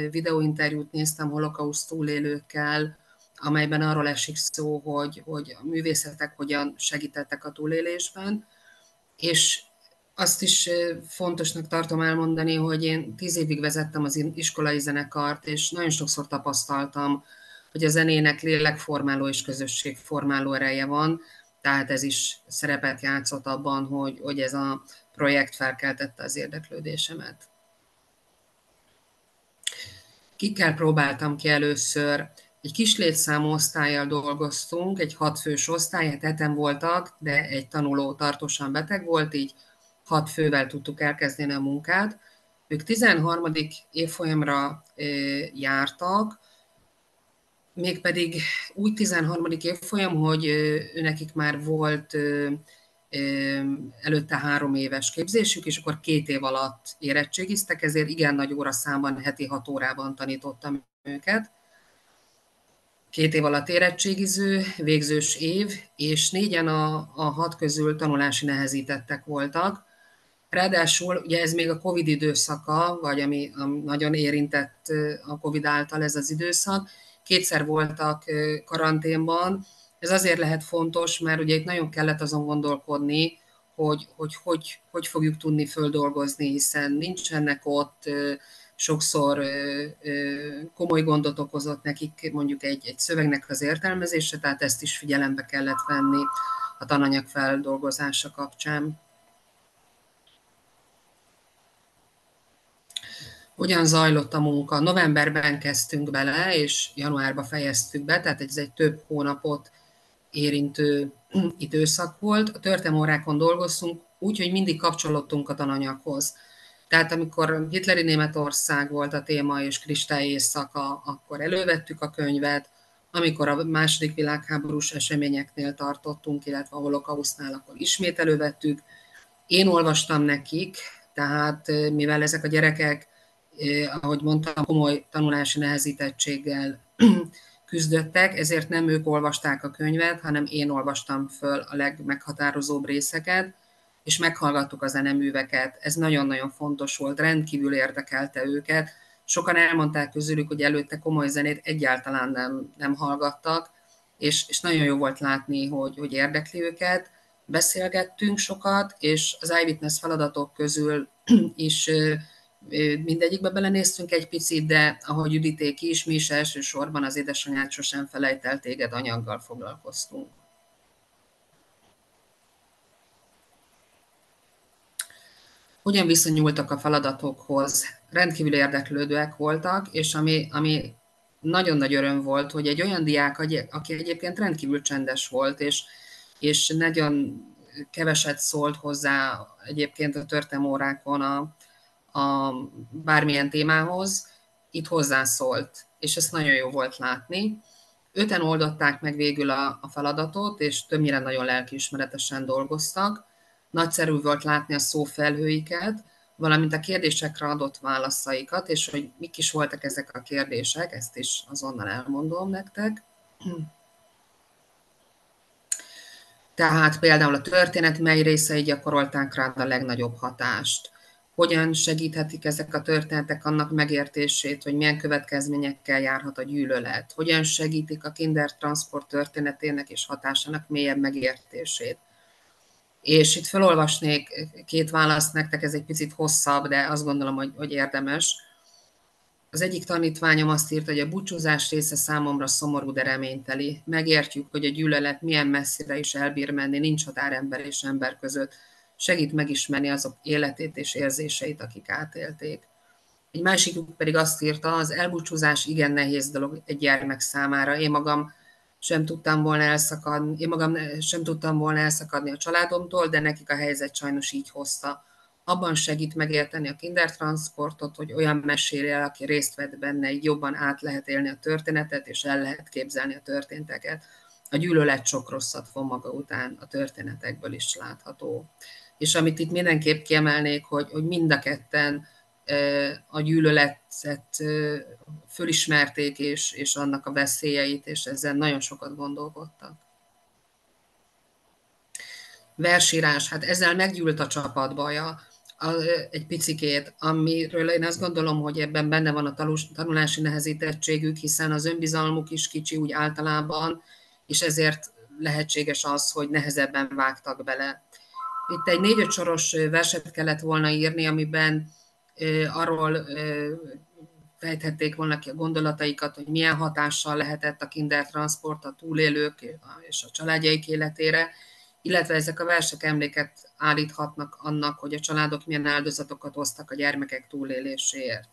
videóinterjút néztem holokauszt túlélőkkel, amelyben arról esik szó, hogy a művészetek hogyan segítettek a túlélésben, és azt is fontosnak tartom elmondani, hogy én 10 évig vezettem az iskolai zenekart, és nagyon sokszor tapasztaltam, hogy a zenének lélekformáló és közösségformáló ereje van, tehát ez is szerepet játszott abban, hogy ez a projekt felkeltette az érdeklődésemet. Kikkel próbáltam ki először? Egy kis létszámú osztállyal dolgoztunk, egy 6 fős osztály, 7-en voltak, de egy tanuló tartósan beteg volt, így 6 fővel tudtuk elkezdeni a munkát. Ők 13. évfolyamra jártak, mégpedig úgy 13. évfolyam, hogy nekik már volt előtte 3 éves képzésük, és akkor 2 év alatt érettségiztek, ezért igen nagy óraszámban, heti 6 órában tanítottam őket. 2 év alatt érettségiző, végzős év, és 4-en a 6 közül tanulási nehezítettek voltak. Ráadásul ugye ez még a Covid időszaka, vagy ami nagyon érintett a Covid által ez az időszak, 2-szer voltak karanténban. Ez azért lehet fontos, mert ugye itt nagyon kellett azon gondolkodni, hogy fogjuk tudni földolgozni, hiszen nincsenek ott, sokszor komoly gondot okozott nekik mondjuk egy szövegnek az értelmezése, tehát ezt is figyelembe kellett venni a tananyag feldolgozása kapcsán. Hogyan zajlott a munka? Novemberben kezdtünk bele, és januárban fejeztük be, tehát ez egy több hónapot érintő időszak volt. A történelmórákon dolgoztunk úgy, hogy mindig kapcsolódtunk a tananyaghoz. Tehát amikor hitleri Németország volt a téma és kristály éjszaka, akkor elővettük a könyvet, amikor a második világháborús eseményeknél tartottunk, illetve a holokausztnál, akkor ismét elővettük. Én olvastam nekik, tehát mivel ezek a gyerekek, ahogy mondtam, komoly tanulási nehezítettséggel küzdöttek, ezért nem ők olvasták a könyvet, hanem én olvastam föl a legmeghatározóbb részeket, és meghallgattuk a zeneműveket. Ez nagyon-nagyon fontos volt, rendkívül érdekelte őket. Sokan elmondták közülük, hogy előtte komoly zenét egyáltalán nem hallgattak, és nagyon jó volt látni, hogy érdekli őket. Beszélgettünk sokat, és az Eyewitness feladatok közül is mindegyikbe belenéztünk egy picit, de ahogy Juditék is, mi is elsősorban az Édesanyád sosem felejt el téged anyaggal foglalkoztunk. Hogyan viszonyultak a feladatokhoz? Rendkívül érdeklődőek voltak, és ami nagyon nagy öröm volt, hogy egy olyan diák, aki egyébként rendkívül csendes volt, és nagyon keveset szólt hozzá egyébként a történelmórákon a bármilyen témához, itt hozzászólt, és ezt nagyon jó volt látni. 5-en oldották meg végül a feladatot, és többnyire nagyon lelkiismeretesen dolgoztak. Nagyszerű volt látni a szófelhőiket, valamint a kérdésekre adott válaszaikat, és hogy mik is voltak ezek a kérdések, ezt is azonnal elmondom nektek. Tehát például a történet mely részei gyakorolták rád a legnagyobb hatást. Hogyan segíthetik ezek a történetek annak megértését, hogy milyen következményekkel járhat a gyűlölet? Hogyan segítik a Kindertransport történetének és hatásának mélyebb megértését? És itt felolvasnék 2 választ nektek, ez egy picit hosszabb, de azt gondolom, hogy érdemes. Az egyik tanítványom azt írta, hogy a búcsúzás része számomra szomorú, de reményteli. Megértjük, hogy a gyűlölet milyen messzire is elbír menni, nincs határ ember és ember között. Segít megismerni azok életét és érzéseit, akik átélték. Egy másikuk pedig azt írta, az elbúcsúzás igen nehéz dolog egy gyermek számára. Én magam sem tudtam volna elszakadni a családomtól, de nekik a helyzet sajnos így hozta. Abban segít megérteni a Kindertransportot, hogy olyan mesélje el, aki részt vett benne, így jobban át lehet élni a történetet, és el lehet képzelni a történteket. A gyűlölet sok rosszat von maga után, a történetekből is látható. És amit itt mindenképp kiemelnék, hogy mind a ketten a gyűlöletet fölismerték, és annak a veszélyeit, és ezzel nagyon sokat gondolkodtak. versírás, hát ezzel meggyűlt a csapat baja egy picikét, amiről én azt gondolom, hogy ebben benne van a tanulási nehezítettségük, hiszen az önbizalmuk is kicsi úgy általában, és ezért lehetséges az, hogy nehezebben vágtak bele. Itt egy 4-5 soros verset kellett volna írni, amiben arról fejthették volna ki a gondolataikat, hogy milyen hatással lehetett a kindertransport a túlélők és a családjaik életére, illetve ezek a versek emléket állíthatnak annak, hogy a családok milyen áldozatokat hoztak a gyermekek túléléséért.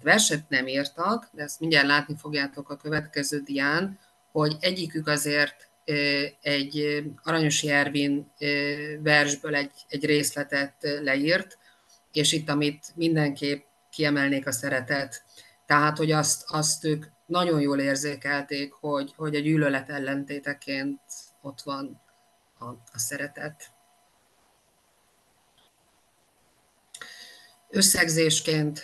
Verset nem írtak, de ezt mindjárt látni fogjátok a következő dián, hogy egyikük azért egy Aranyosi Ervin versből egy részletet leírt, és itt, amit mindenképp kiemelnék, a szeretet. Tehát, hogy azt ők nagyon jól érzékelték, hogy a gyűlölet ellentéteként ott van a szeretet. Összegzésként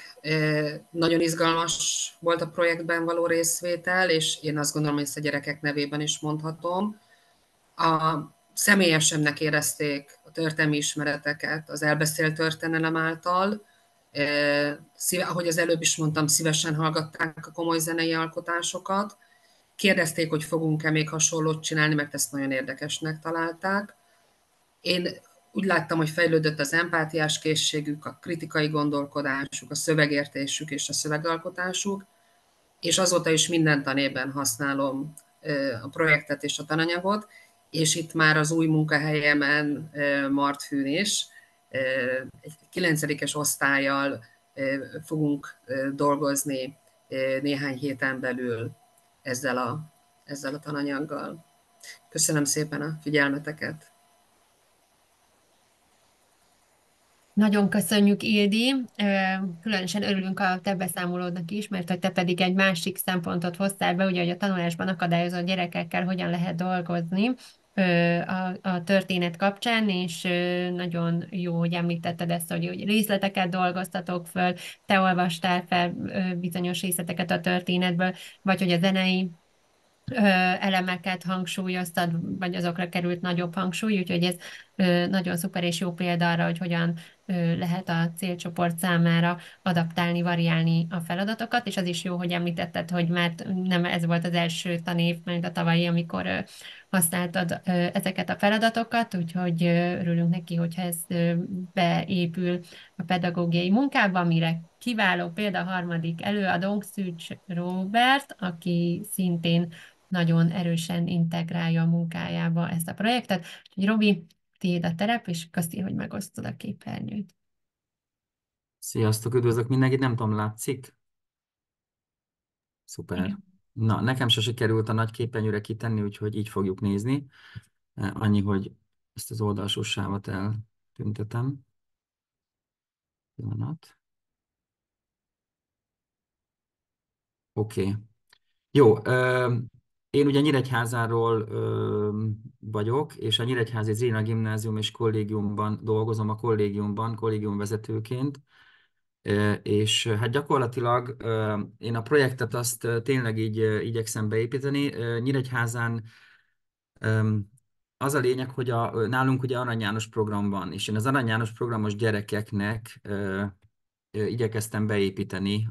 nagyon izgalmas volt a projektben való részvétel, és én azt gondolom, hogy ezt a gyerekek nevében is mondhatom. Személyesebbnek érezték a történelmi ismereteket az elbeszélt történelem által. Ahogy az előbb is mondtam, szívesen hallgatták a komoly zenei alkotásokat. Kérdezték, hogy fogunk-e még hasonlót csinálni, mert ezt nagyon érdekesnek találták. Én úgy láttam, hogy fejlődött az empátiás készségük, a kritikai gondolkodásuk, a szövegértésük és a szövegalkotásuk, és azóta is minden tanében használom a projektet és a tananyagot, és itt már az új munkahelyemen Martfűn is egy 9-es osztályjal fogunk dolgozni néhány héten belül ezzel a tananyaggal. Köszönöm szépen a figyelmeteket! Nagyon köszönjük, Ildi. Különösen örülünk a te beszámolódnak is, mert hogy te pedig egy másik szempontot hoztál be, ugye, hogy a tanulásban akadályozott gyerekekkel hogyan lehet dolgozni a történet kapcsán, és nagyon jó, hogy említetted ezt, hogy részleteket dolgoztatok föl, te olvastál fel bizonyos részleteket a történetből, vagy hogy a zenei elemeket hangsúlyoztad, vagy azokra került nagyobb hangsúly, úgyhogy ez nagyon szuper és jó példa arra, hogy hogyan lehet a célcsoport számára adaptálni, variálni a feladatokat, és az is jó, hogy említetted, hogy már nem ez volt az első tanév, mint a tavalyi, amikor használtad ezeket a feladatokat, úgyhogy örülünk neki, hogyha ez beépül a pedagógiai munkába, amire kiváló példa a harmadik előadónk, Szűcs Róbert, aki szintén nagyon erősen integrálja a munkájába ezt a projektet. Úgyhogy Robi, tiéd a terep, és köszi, hogy megosztod a képernyőt. Sziasztok, üdvözlök mindenkit, nem tudom, látszik? Szuper. Igen. Na, nekem se sikerült a nagy képernyőre kitenni, úgyhogy így fogjuk nézni. Annyi, hogy ezt az oldalsó sávot eltüntetem. Pillanat. Oké. Jó, én ugye Nyíregyházáról vagyok, és a Nyíregyházi Zrina Gimnázium és kollégiumban dolgozom, a kollégiumvezetőként, és hát gyakorlatilag én a projektet azt tényleg így igyekszem beépíteni. Nyíregyházán az a lényeg, hogy nálunk ugye Arany János program van, és én az Arany János programos gyerekeknek igyekeztem beépíteni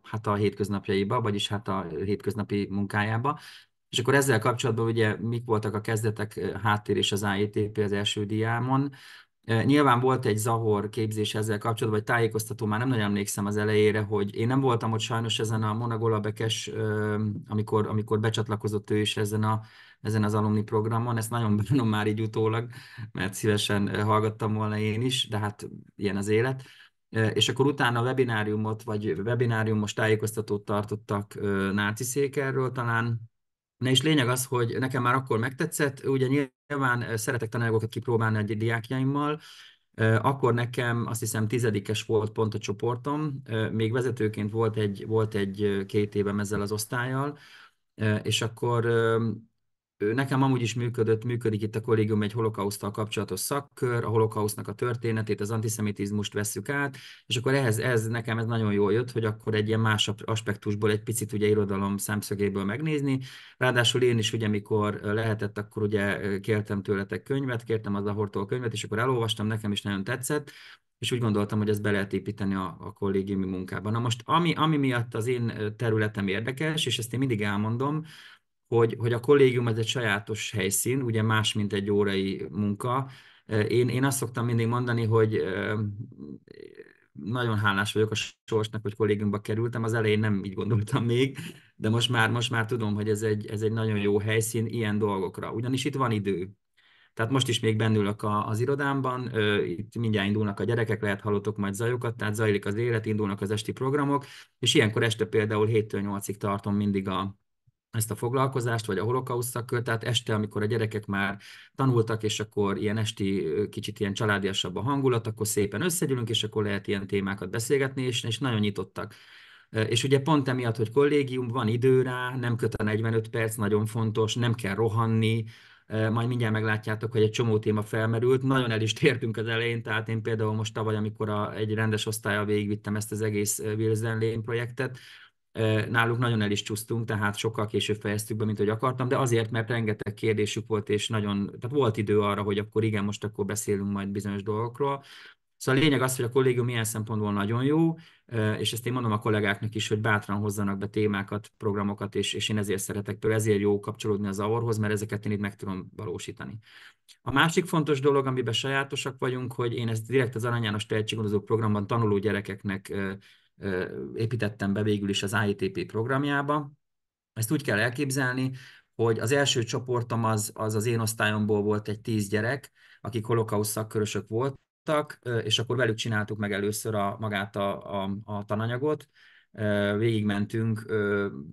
hát a hétköznapjaiba, vagyis hát a hétköznapi munkájába. És akkor ezzel kapcsolatban ugye mik voltak a kezdetek, háttér és az AETP az első diámon. Nyilván volt egy Zahor képzés ezzel kapcsolatban, vagy tájékoztató, már nem nagyon emlékszem az elejére, hogy én nem voltam ott sajnos ezen a Mona Golabekes, amikor becsatlakozott ő is ezen az alumni programon. Ezt nagyon bánom már így utólag, mert szívesen hallgattam volna én is, de hát ilyen az élet. És akkor utána webináriumot, vagy webináriumos tájékoztatót tartottak Náci Székerről talán. Na és lényeg az, hogy nekem már akkor megtetszett, ugye nyilván szeretek tananyagokat kipróbálni a diákjaimmal, akkor nekem azt hiszem 10-es volt pont a csoportom, még vezetőként volt egy 2 évem ezzel az osztályjal, és akkor nekem amúgy is működik itt a kollégium egy holokauszttal kapcsolatos szakkör, a holokausztnak a történetét, az antiszemitizmust vesszük át, és akkor nekem ez nagyon jól jött, hogy akkor egy ilyen más aspektusból egy picit ugye irodalom szemszögéből megnézni. Ráadásul én is ugye, mikor lehetett, akkor ugye kértem tőletek könyvet, kértem az Ahortól könyvet, és akkor elolvastam, nekem is nagyon tetszett, és úgy gondoltam, hogy ezt be lehet építeni a kollégiumi munkába. Na most, ami miatt az én területem érdekes, és ezt én mindig elmondom, hogy a kollégium ez egy sajátos helyszín, ugye más, mint egy órai munka. Én azt szoktam mindig mondani, hogy nagyon hálás vagyok a sorsnak, hogy kollégiumba kerültem. Az elején nem így gondoltam még, de most már tudom, hogy ez egy nagyon jó helyszín ilyen dolgokra. Ugyanis itt van idő. Tehát most is még bennülök az irodámban, itt mindjárt indulnak a gyerekek, lehet hallotok majd zajokat, tehát zajlik az élet, indulnak az esti programok, és ilyenkor este például 7-től 8-ig tartom mindig ezt a foglalkozást, vagy a holokauszt szakkört, tehát este, amikor a gyerekek már tanultak, és akkor ilyen esti, kicsit ilyen családiasabb a hangulat, akkor szépen összegyűlünk, és akkor lehet ilyen témákat beszélgetni, és nagyon nyitottak. És ugye pont emiatt, hogy kollégium, van idő rá, nem köt a 45 perc, nagyon fontos, nem kell rohanni, majd mindjárt meglátjátok, hogy egy csomó téma felmerült. Nagyon el is tértünk az elején, tehát én például most tavaly, amikor egy rendes osztállyal végigvittem ezt az egész Wilson Lane projektet, náluk nagyon el is csúsztunk, tehát sokkal később fejeztük be, mint hogy akartam, de azért, mert rengeteg kérdésük volt, és tehát volt idő arra, hogy akkor igen, most akkor beszélünk majd bizonyos dolgokról. Szóval a lényeg az, hogy a kollégium ilyen szempontból nagyon jó, és ezt én mondom a kollégáknak is, hogy bátran hozzanak be témákat, programokat, és én ezért szeretek tőle, ezért jó kapcsolódni az AOR-hoz, mert ezeket én itt meg tudom valósítani. A másik fontos dolog, amiben sajátosak vagyunk, hogy én ezt direkt az Arany János Tehetséggondozó programban tanuló gyerekeknek építettem be végül is az IETP programjába. Ezt úgy kell elképzelni, hogy az első csoportom az én osztályomból volt egy 10 gyerek, akik holokauszt szakkörösök voltak, és akkor velük csináltuk meg először magát a tananyagot. Végigmentünk,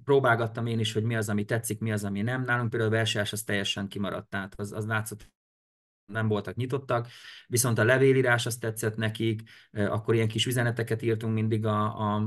próbálgattam én is, hogy mi az, ami tetszik, mi az, ami nem. Nálunk például a versás az teljesen kimaradt, tehát az látszott, nem voltak nyitottak, viszont a levélírás azt tetszett nekik, akkor ilyen kis üzeneteket írtunk mindig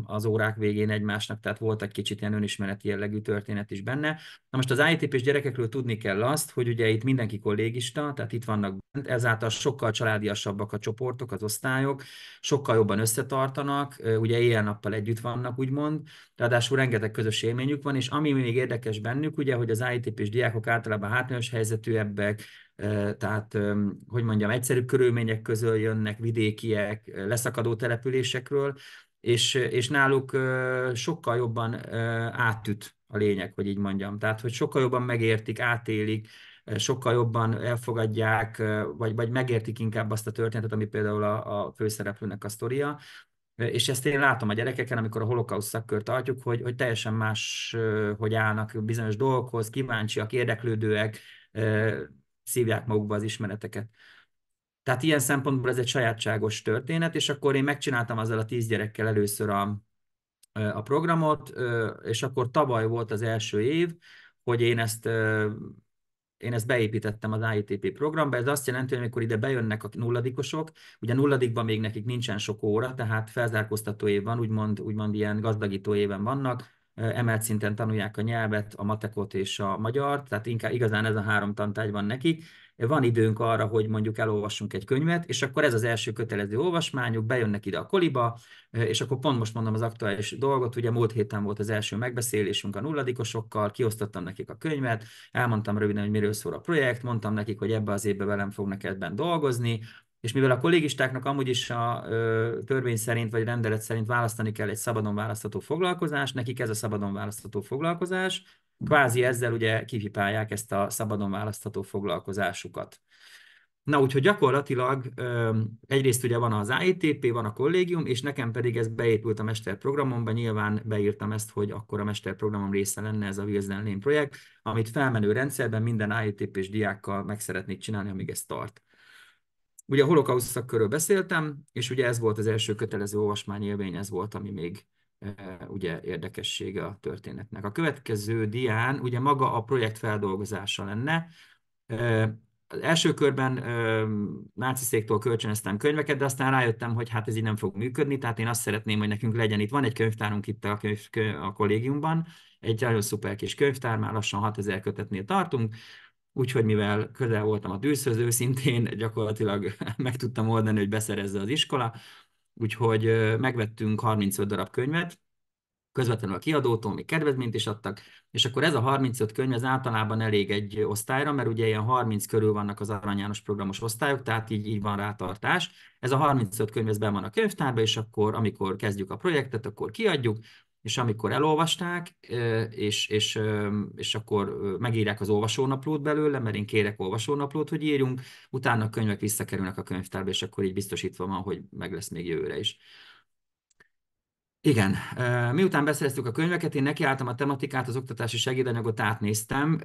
az órák végén egymásnak, tehát volt egy kicsit ilyen önismereti jellegű történet is benne. Na most az IETP-s gyerekekről tudni kell azt, hogy ugye itt mindenki kollégista, tehát itt vannak bent, ezáltal sokkal családiasabbak a csoportok, az osztályok, sokkal jobban összetartanak, ugye éjjel-nappal együtt vannak, úgymond, ráadásul rengeteg közös élményük van, és ami még érdekes bennük, ugye, hogy az IETP-s diákok általában hátrányos helyzetűebbek, tehát, hogy mondjam, egyszerűbb körülmények közül jönnek, vidékiek, leszakadó településekről, és náluk sokkal jobban átüt a lényeg, hogy így mondjam. Tehát, hogy sokkal jobban megértik, átélik, sokkal jobban elfogadják, vagy megértik inkább azt a történetet, ami például a főszereplőnek a sztoria. És ezt én látom a gyerekeken, amikor a holokauszt szakkört tartjuk, hogy teljesen más, hogy állnak bizonyos dolgokhoz, kíváncsiak, érdeklődőek, szívják magukba az ismereteket. Tehát ilyen szempontból ez egy sajátságos történet, és akkor én megcsináltam azzal a 10 gyerekkel először a programot, és akkor tavaly volt az első év, hogy én ezt beépítettem az IETP programba. Ez azt jelenti, hogy amikor ide bejönnek a nulladikosok, ugye nulladikban még nekik nincsen sok óra, tehát felzárkóztató év van, úgymond ilyen gazdagító éven vannak, emelt szinten tanulják a nyelvet, a matekot és a magyart, tehát inkább igazán ez a 3 tantárgy van nekik. Van időnk arra, hogy mondjuk elolvassunk egy könyvet, és akkor ez az első kötelező olvasmányuk, bejönnek ide a koliba, és akkor pont most mondom az aktuális dolgot, ugye múlt héten volt az első megbeszélésünk a nulladikosokkal, kiosztottam nekik a könyvet, elmondtam röviden, hogy miről szól a projekt, mondtam nekik, hogy ebbe az évben velem fognak ebben dolgozni, és mivel a kollégistáknak amúgy is a törvény szerint vagy rendelet szerint választani kell egy szabadon választható foglalkozást, nekik ez a szabadon választható foglalkozás, kvázi ezzel ugye kipipálják ezt a szabadon választható foglalkozásukat. Na, úgyhogy gyakorlatilag egyrészt ugye van az IETP, van a kollégium, és nekem pedig ez beépült a mesterprogramomba, nyilván beírtam ezt, hogy akkor a mesterprogramom része lenne ez a Wilson Lane projekt, amit felmenő rendszerben minden IETP-s diákkal meg szeretnék csinálni, amíg ez tart. Ugye a holokauszt szakkörről beszéltem, és ugye ez volt az első kötelező olvasmányélmény, ez volt, ami még ugye érdekessége a történetnek. A következő dián ugye maga a projekt feldolgozása lenne. Az első körben náci széktől kölcsönöztem könyveket, de aztán rájöttem, hogy hát ez így nem fog működni, tehát én azt szeretném, hogy nekünk legyen itt. Van egy könyvtárunk itt a kollégiumban, egy nagyon szuper kis könyvtár, már lassan 6000 kötetnél tartunk, úgyhogy mivel közel voltam a tűzhöz, őszintén gyakorlatilag meg tudtam oldani, hogy beszerezze az iskola, úgyhogy megvettünk 35 darab könyvet, közvetlenül a kiadótól, még kedvezményt is adtak, és akkor ez a 35 könyv ez általában elég egy osztályra, mert ugye ilyen 30 körül vannak az Arany János programos osztályok, tehát így van rátartás. Ez a 35 könyv ez benn van a könyvtárba, és akkor amikor kezdjük a projektet, akkor kiadjuk, és amikor elolvasták, és akkor megírják az olvasónaplót belőle, mert én kérek olvasónaplót, hogy írjunk, utána a könyvek visszakerülnek a könyvtárba, és akkor így biztosítva van, hogy meg lesz még jövőre is. Igen, miután beszereztük a könyveket, én nekiálltam a tematikát, az oktatási segédanyagot átnéztem,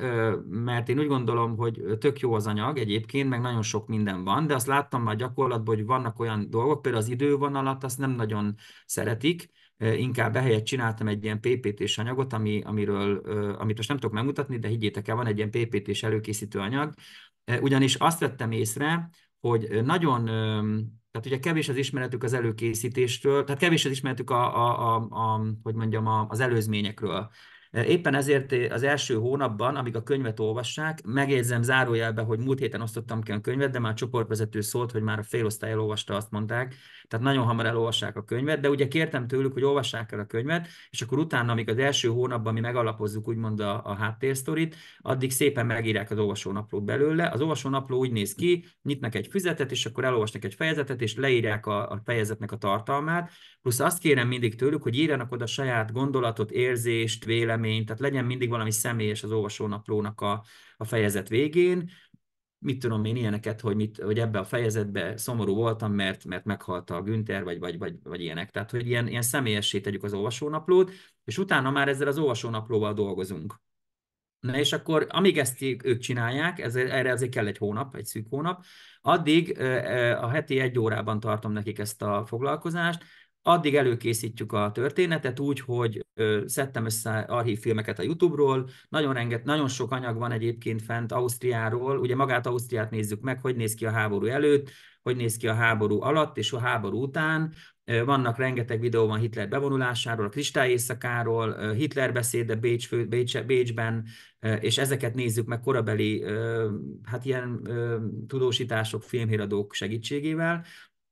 mert én úgy gondolom, hogy tök jó az anyag egyébként, meg nagyon sok minden van, de azt láttam már gyakorlatban, hogy vannak olyan dolgok, például az idővonalat, azt nem nagyon szeretik, inkább ehelyett csináltam egy ilyen PPT-s anyagot, amit most nem tudok megmutatni, de higgyétek el, van egy ilyen PPT-s előkészítő anyag, ugyanis azt vettem észre, hogy nagyon, tehát ugye kevés az ismeretük az előkészítéstől, tehát kevés az ismeretük hogy mondjam, az előzményekről. Éppen ezért az első hónapban, amíg a könyvet olvassák, megjegyzem zárójelbe, hogy múlt héten osztottam ki a könyvet, de már a csoportvezető szólt, hogy már a félosztály elolvasta, azt mondták, tehát nagyon hamar elolvassák a könyvet, de ugye kértem tőlük, hogy olvassák el a könyvet, és akkor utána, amíg az első hónapban mi megalapozzuk úgymond a háttérsztorit, addig szépen megírják az olvasónaplót belőle. Az olvasónapló úgy néz ki, nyitnak egy füzetet, és akkor elolvasnak egy fejezetet, és leírják a fejezetnek a tartalmát. Plusz azt kérem mindig tőlük, hogy írjanak oda saját gondolatot, érzést, véleményt, tehát legyen mindig valami személyes az olvasónaplónak a fejezet végén. Mit tudom én ilyeneket, hogy ebbe a fejezetbe szomorú voltam, mert meghalt a Günther, vagy ilyenek. Tehát, hogy ilyen személyessé tegyük az olvasónaplót, és utána már ezzel az olvasónaplóval dolgozunk. Na és akkor, amíg ezt ők csinálják, erre azért kell egy hónap, egy szűk hónap, addig a heti 1 órában tartom nekik ezt a foglalkozást, addig előkészítjük a történetet úgy, hogy szedtem össze archívfilmeket a YouTube-ról, nagyon sok anyag van egyébként fent Ausztriáról, ugye magát Ausztriát nézzük meg, hogy néz ki a háború előtt, hogy néz ki a háború alatt és a háború után. Vannak rengeteg videó van Hitler bevonulásáról, a Kristály éjszakáról, Hitler beszéde Bécsben, és ezeket nézzük meg korabeli hát ilyen tudósítások, filmhíradók segítségével.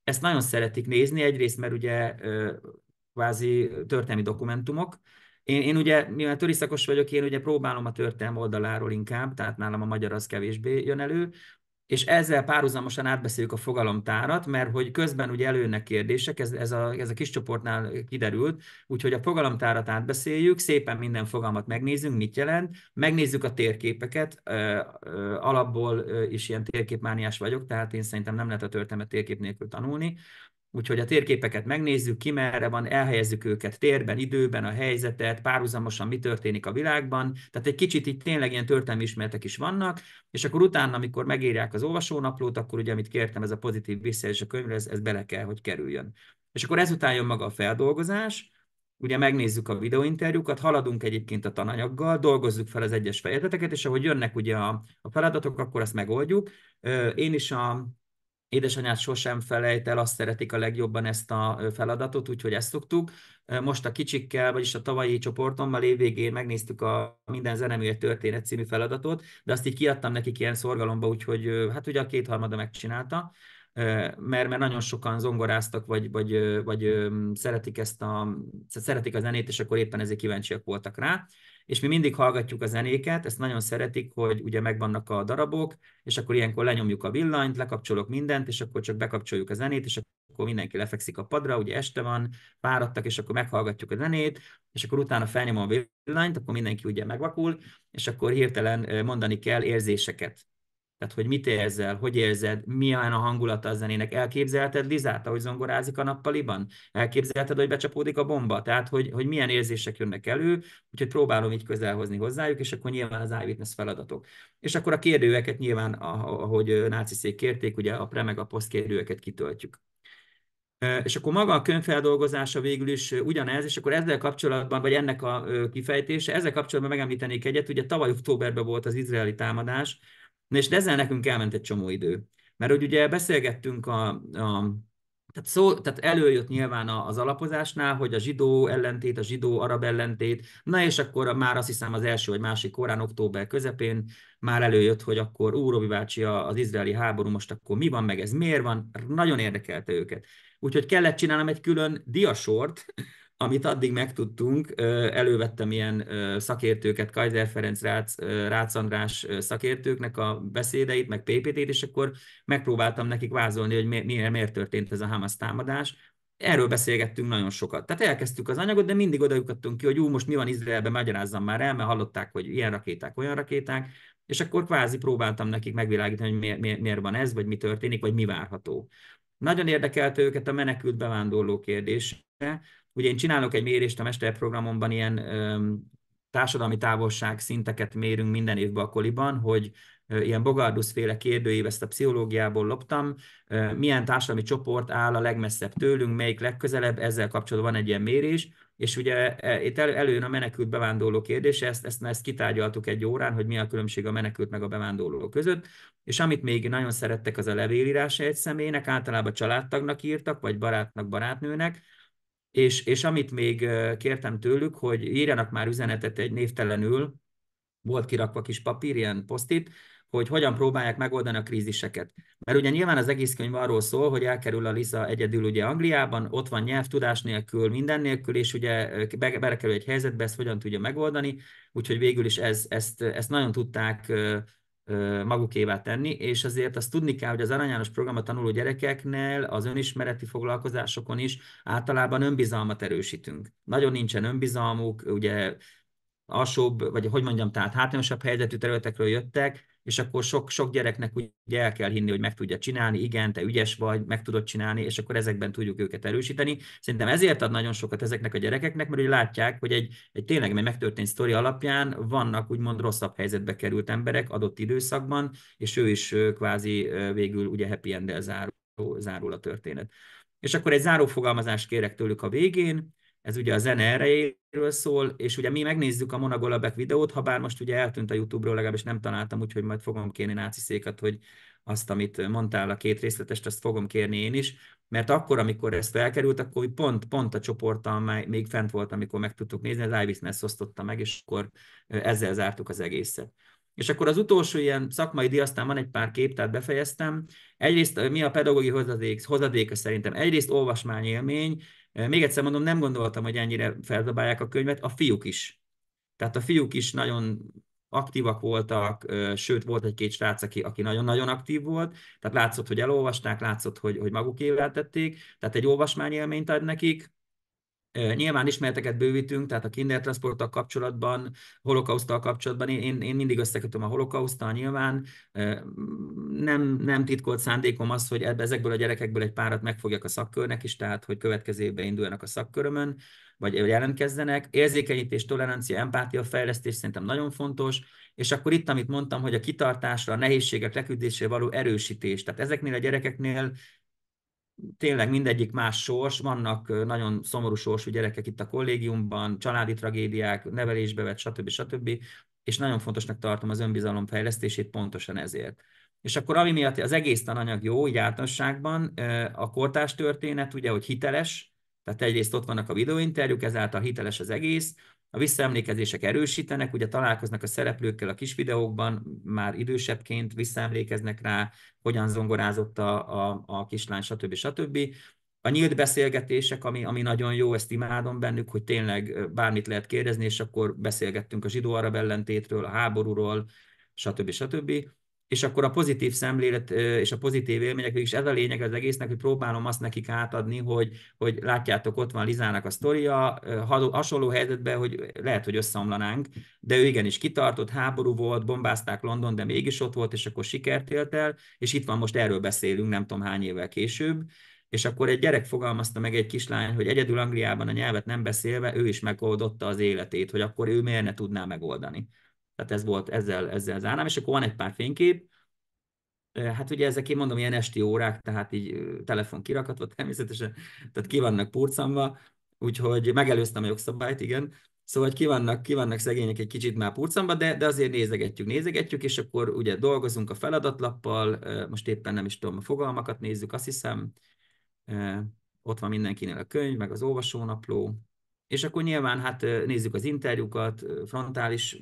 Ezt nagyon szeretik nézni, egyrészt, mert ugye kvázi történelmi dokumentumok. Én ugye, mivel turiszakos vagyok, én ugye próbálom a történelem oldaláról inkább, tehát nálam a magyar az kevésbé jön elő, és ezzel párhuzamosan átbeszéljük a fogalomtárat, mert hogy közben ugye előjönnek kérdések, ez a kis csoportnál kiderült, úgyhogy a fogalomtárat átbeszéljük, szépen minden fogalmat megnézzünk, mit jelent, megnézzük a térképeket, alapból is ilyen térképmániás vagyok, tehát én szerintem nem lehet a történelmet térkép nélkül tanulni, úgyhogy a térképeket megnézzük, ki merre van, elhelyezzük őket térben, időben, a helyzetet, párhuzamosan mi történik a világban, tehát egy kicsit itt tényleg ilyen történelmi ismeretek is vannak, és akkor utána, amikor megírják az olvasónaplót, akkor ugye, amit kértem, ez a pozitív visszajelzés a könyvre, ez bele kell, hogy kerüljön. És akkor ezután jön maga a feldolgozás, ugye megnézzük a videóinterjúkat, haladunk egyébként a tananyaggal, dolgozzuk fel az egyes fejezeteket, és ahogy jönnek ugye a feladatok, akkor azt megoldjuk. Én is édesanyát sosem felejt el, azt szeretik a legjobban ezt a feladatot, úgyhogy ezt szoktuk. Most a kicsikkel, vagyis a tavalyi csoportommal évvégén megnéztük a Minden zenemű egy történet című feladatot, de azt így kiadtam nekik ilyen szorgalomba, úgyhogy hát ugye a 2/3 megcsinálta, mert nagyon sokan zongoráztak, vagy szeretik a zenét, és akkor éppen ezért kíváncsiak voltak rá. És mi mindig hallgatjuk a zenéket, ezt nagyon szeretik, hogy ugye megvannak a darabok, és akkor ilyenkor lenyomjuk a villanyt, lekapcsolok mindent, és akkor csak bekapcsoljuk a zenét, és akkor mindenki lefekszik a padra, ugye este van, fáradtak, és akkor meghallgatjuk a zenét, és akkor utána felnyomom a villanyt, akkor mindenki ugye megvakul, és akkor hirtelen mondani kell érzéseket. Tehát, hogy mit érzel, hogy érzed, milyen a hangulata a zenének. Elképzelted Lizát, ahogy zongorázik a nappaliban? Elképzelted, hogy becsapódik a bomba? Tehát, hogy milyen érzések jönnek elő, úgyhogy próbálom így közel hozni hozzájuk, és akkor nyilván az eyewitness feladatok. És akkor a kérdőeket nyilván, ahogy náciszék kérték, ugye a pre meg a poszt kérdőeket kitöltjük. És akkor maga a könyvfeldolgozása végül is ugyanez, és akkor ezzel kapcsolatban, vagy ennek a kifejtése, ezzel kapcsolatban megemlítenék egyet, ugye tavaly októberben volt az izraeli támadás, és ezzel nekünk elment egy csomó idő. Mert hogy ugye beszélgettünk a Tehát előjött nyilván az alapozásnál, hogy a zsidó ellentét, a zsidó-arab ellentét, na és akkor már azt hiszem az első vagy másik korán, október közepén már előjött, hogy akkor Robi bácsi az izraeli háború, most akkor mi van, meg ez miért van, nagyon érdekelte őket. Úgyhogy kellett csinálnom egy külön diasort, amit addig megtudtunk, elővettem ilyen szakértőket, Kaiser Ferenc, Rácz András szakértőknek a beszédeit, meg PPT-t, és akkor megpróbáltam nekik vázolni, hogy miért történt ez a Hamas támadás. Erről beszélgettünk nagyon sokat. Tehát elkezdtük az anyagot, de mindig oda jutottunk ki, hogy most mi van Izraelben, magyarázzam már el, mert hallották, hogy ilyen rakéták, olyan rakéták, és akkor kvázi próbáltam nekik megvilágítani, hogy miért van ez, vagy mi történik, vagy mi várható. Nagyon érdekelte őket a menekült bevándorló kérdése. Ugye én csinálok egy mérést a mesterprogramomban, ilyen társadalmi távolság szinteket mérünk minden évben a Koliban, hogy ilyen Bogardus-féle kérdőív, ezt a pszichológiából loptam, milyen társadalmi csoport áll a legmesszebb tőlünk, melyik legközelebb, ezzel kapcsolatban van egy ilyen mérés, és ugye itt előjön a menekült bevándorló kérdése, ezt kitárgyaltuk egy órán, hogy mi a különbség a menekült meg a bevándorló között, és amit még nagyon szerettek, az a levélírása egy személynek, általában családtagnak írtak, vagy barátnak, barátnőnek, és amit még kértem tőlük, hogy írjanak már üzenetet egy névtelenül, volt kirakva kis papír, ilyen posztit, hogy hogyan próbálják megoldani a kríziseket. Mert ugye nyilván az egész könyv arról szól, hogy elkerül a Lisa egyedül ugye Angliában, ott van nyelvtudás nélkül, minden nélkül, és ugye belekerül egy helyzetbe, ezt hogyan tudja megoldani, úgyhogy végül is ezt nagyon tudták magukévá tenni, és azért azt tudni kell, hogy az Arany János programot tanuló gyerekeknél az önismereti foglalkozásokon is általában önbizalmat erősítünk. Nagyon nincsen önbizalmuk, ugye alsóbb, vagy hogy mondjam, tehát hátrányosabb helyzetű területekről jöttek, és akkor sok gyereknek ugye el kell hinni, hogy meg tudja csinálni, igen, te ügyes vagy, meg tudod csinálni, és akkor ezekben tudjuk őket erősíteni. Szerintem ezért ad nagyon sokat ezeknek a gyerekeknek, mert ugye látják, hogy egy tényleg megtörtént sztori alapján vannak úgymond rosszabb helyzetbe került emberek adott időszakban, és ő is kvázi végül ugye happy end-el zárul a történet. És akkor egy zárófogalmazást kérek tőlük a végén, ez ugye a zene erejéről szól, és ugye mi megnézzük a Mona Golabek videót, ha bár most ugye eltűnt a YouTube-ról, legalábbis nem találtam, úgyhogy majd fogom kérni Náci Széket, hogy azt, amit mondtál, a 2 részletest, azt fogom kérni én is, mert akkor, amikor ez felkerült, akkor pont a csoporttal még fent volt, amikor meg tudtuk nézni, az iWitness osztotta meg, és akkor ezzel zártuk az egészet. És akkor az utolsó ilyen szakmai díj, aztán van egy pár kép, tehát befejeztem. Egyrészt mi a pedagógiai hozadéka szerintem? Egyrészt olvasmányélmény. Még egyszer mondom, nem gondoltam, hogy ennyire feldobálják a könyvet, a fiúk is. Tehát a fiúk is nagyon aktívak voltak, sőt volt egy-két srác, aki nagyon-nagyon aktív volt, tehát látszott, hogy elolvasták, látszott, hogy magukévá tették, tehát egy olvasmányélményt ad nekik. Nyilván ismereteket bővítünk, tehát a kindertransporttal kapcsolatban, holokauszttal kapcsolatban, én mindig összekötöm a holokauszttal nyilván. Nem titkolt szándékom az, hogy ezekből a gyerekekből egy párat megfogjak a szakkörnek is, tehát hogy következő évben induljanak a szakkörömön, vagy jelentkezzenek. Érzékenyítés, tolerancia, empátia, fejlesztés szerintem nagyon fontos, és akkor itt, amit mondtam, hogy a kitartásra, a nehézségek leküzdésére való erősítés. Tehát ezeknél a gyerekeknél tényleg mindegyik más sors, vannak nagyon szomorú sorsú gyerekek itt a kollégiumban, családi tragédiák, nevelésbe vett, stb. És nagyon fontosnak tartom az önbizalom fejlesztését pontosan ezért. És akkor ami miatt az egész tananyag jó, így általánosságban, a kortárs történet, ugye, hogy hiteles, tehát egyrészt ott vannak a videóinterjúk, ezáltal hiteles az egész, a visszaemlékezések erősítenek, ugye találkoznak a szereplőkkel a kis videókban, már idősebbként visszaemlékeznek rá, hogyan zongorázott a kislány, stb. A nyílt beszélgetések, ami nagyon jó, ezt imádom bennük, hogy tényleg bármit lehet kérdezni, és akkor beszélgettünk a zsidó-arab ellentétről, a háborúról, stb. És akkor a pozitív szemlélet és a pozitív élmények, is ez a lényeg az egésznek, hogy próbálom azt nekik átadni, hogy látjátok, ott van Lizának a sztoria, hasonló helyzetben, hogy lehet, hogy összeomlanánk, de ő igenis kitartott, háború volt, bombázták London, de mégis ott volt, és akkor sikert élt el, és itt van, most erről beszélünk, nem tudom hány évvel később, és akkor egy gyerek fogalmazta meg, egy kislány, hogy egyedül Angliában a nyelvet nem beszélve, ő is megoldotta az életét, hogy akkor ő miért ne tudná megoldani. Tehát ez volt, ezzel zárnám, és akkor van egy pár fénykép. Hát ugye ezek, én mondom, ilyen esti órák, tehát így telefon kirakatva természetesen, tehát ki vannak purcanva, úgyhogy megelőztem a jogszabályt, igen. Szóval ki vannak szegények egy kicsit már purcanba, de azért nézegetjük, és akkor ugye dolgozunk a feladatlappal, most éppen nem is tudom, a fogalmakat nézzük, azt hiszem, Ott van mindenkinél a könyv, meg az olvasónapló, és akkor nyilván hát nézzük az interjúkat, frontális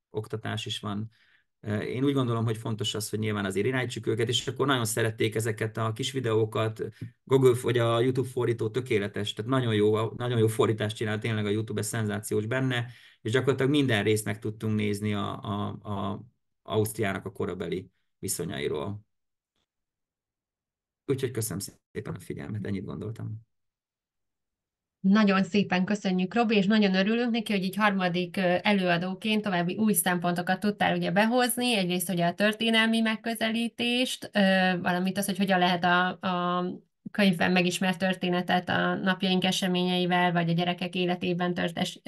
oktatás is van. Én úgy gondolom, hogy fontos az, hogy nyilván azért irányítsuk őket, és akkor nagyon szerették ezeket a kis videókat. Google vagy a YouTube fordító tökéletes, tehát nagyon jó fordítást csinál tényleg a YouTube, ez szenzációs benne, és gyakorlatilag minden részt meg tudtunk nézni a Ausztriának a korabeli viszonyairól. Úgyhogy köszönöm szépen a figyelmet, ennyit gondoltam. Nagyon szépen köszönjük, Robi, és nagyon örülünk neki, hogy így harmadik előadóként további új szempontokat tudtál ugye behozni. Egyrészt ugye a történelmi megközelítést, valamint az, hogy hogyan lehet a könyvben megismert történetet a napjaink eseményeivel, vagy a gyerekek életében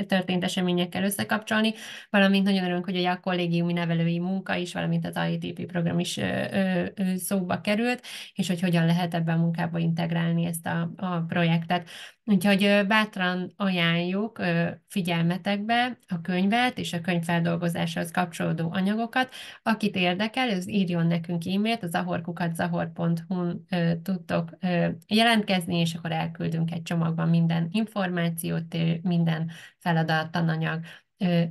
történt eseményekkel összekapcsolni, valamint nagyon örülünk, hogy ugye a kollégiumi nevelői munka is, valamint az IETP program is szóba került, és hogy hogyan lehet ebben a munkába integrálni ezt a projektet. Úgyhogy bátran ajánljuk figyelmetekbe a könyvet és a könyvfeldolgozáshoz kapcsolódó anyagokat. Akit érdekel, az írjon nekünk e-mailt, az zahor@zahor.hu-n tudtok jelentkezni, és akkor elküldünk egy csomagban minden információt, minden feladat, tananyag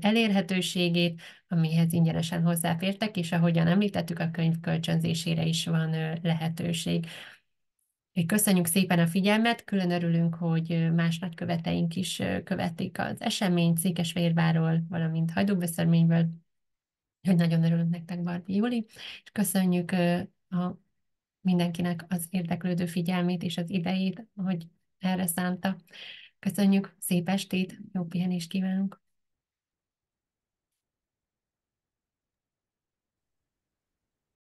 elérhetőségét, amihez ingyenesen hozzáfértek, és ahogyan említettük, a könyv kölcsönzésére is van lehetőség. Köszönjük szépen a figyelmet, külön örülünk, hogy más nagyköveteink is követik az eseményt Székesfehérvárról, valamint Hajdúböszörményből, hogy nagyon örülünk nektek, Barbi Júli, és köszönjük mindenkinek az érdeklődő figyelmét és az idejét, hogy erre szánta. Köszönjük, szép estét, jó pihenést kívánunk!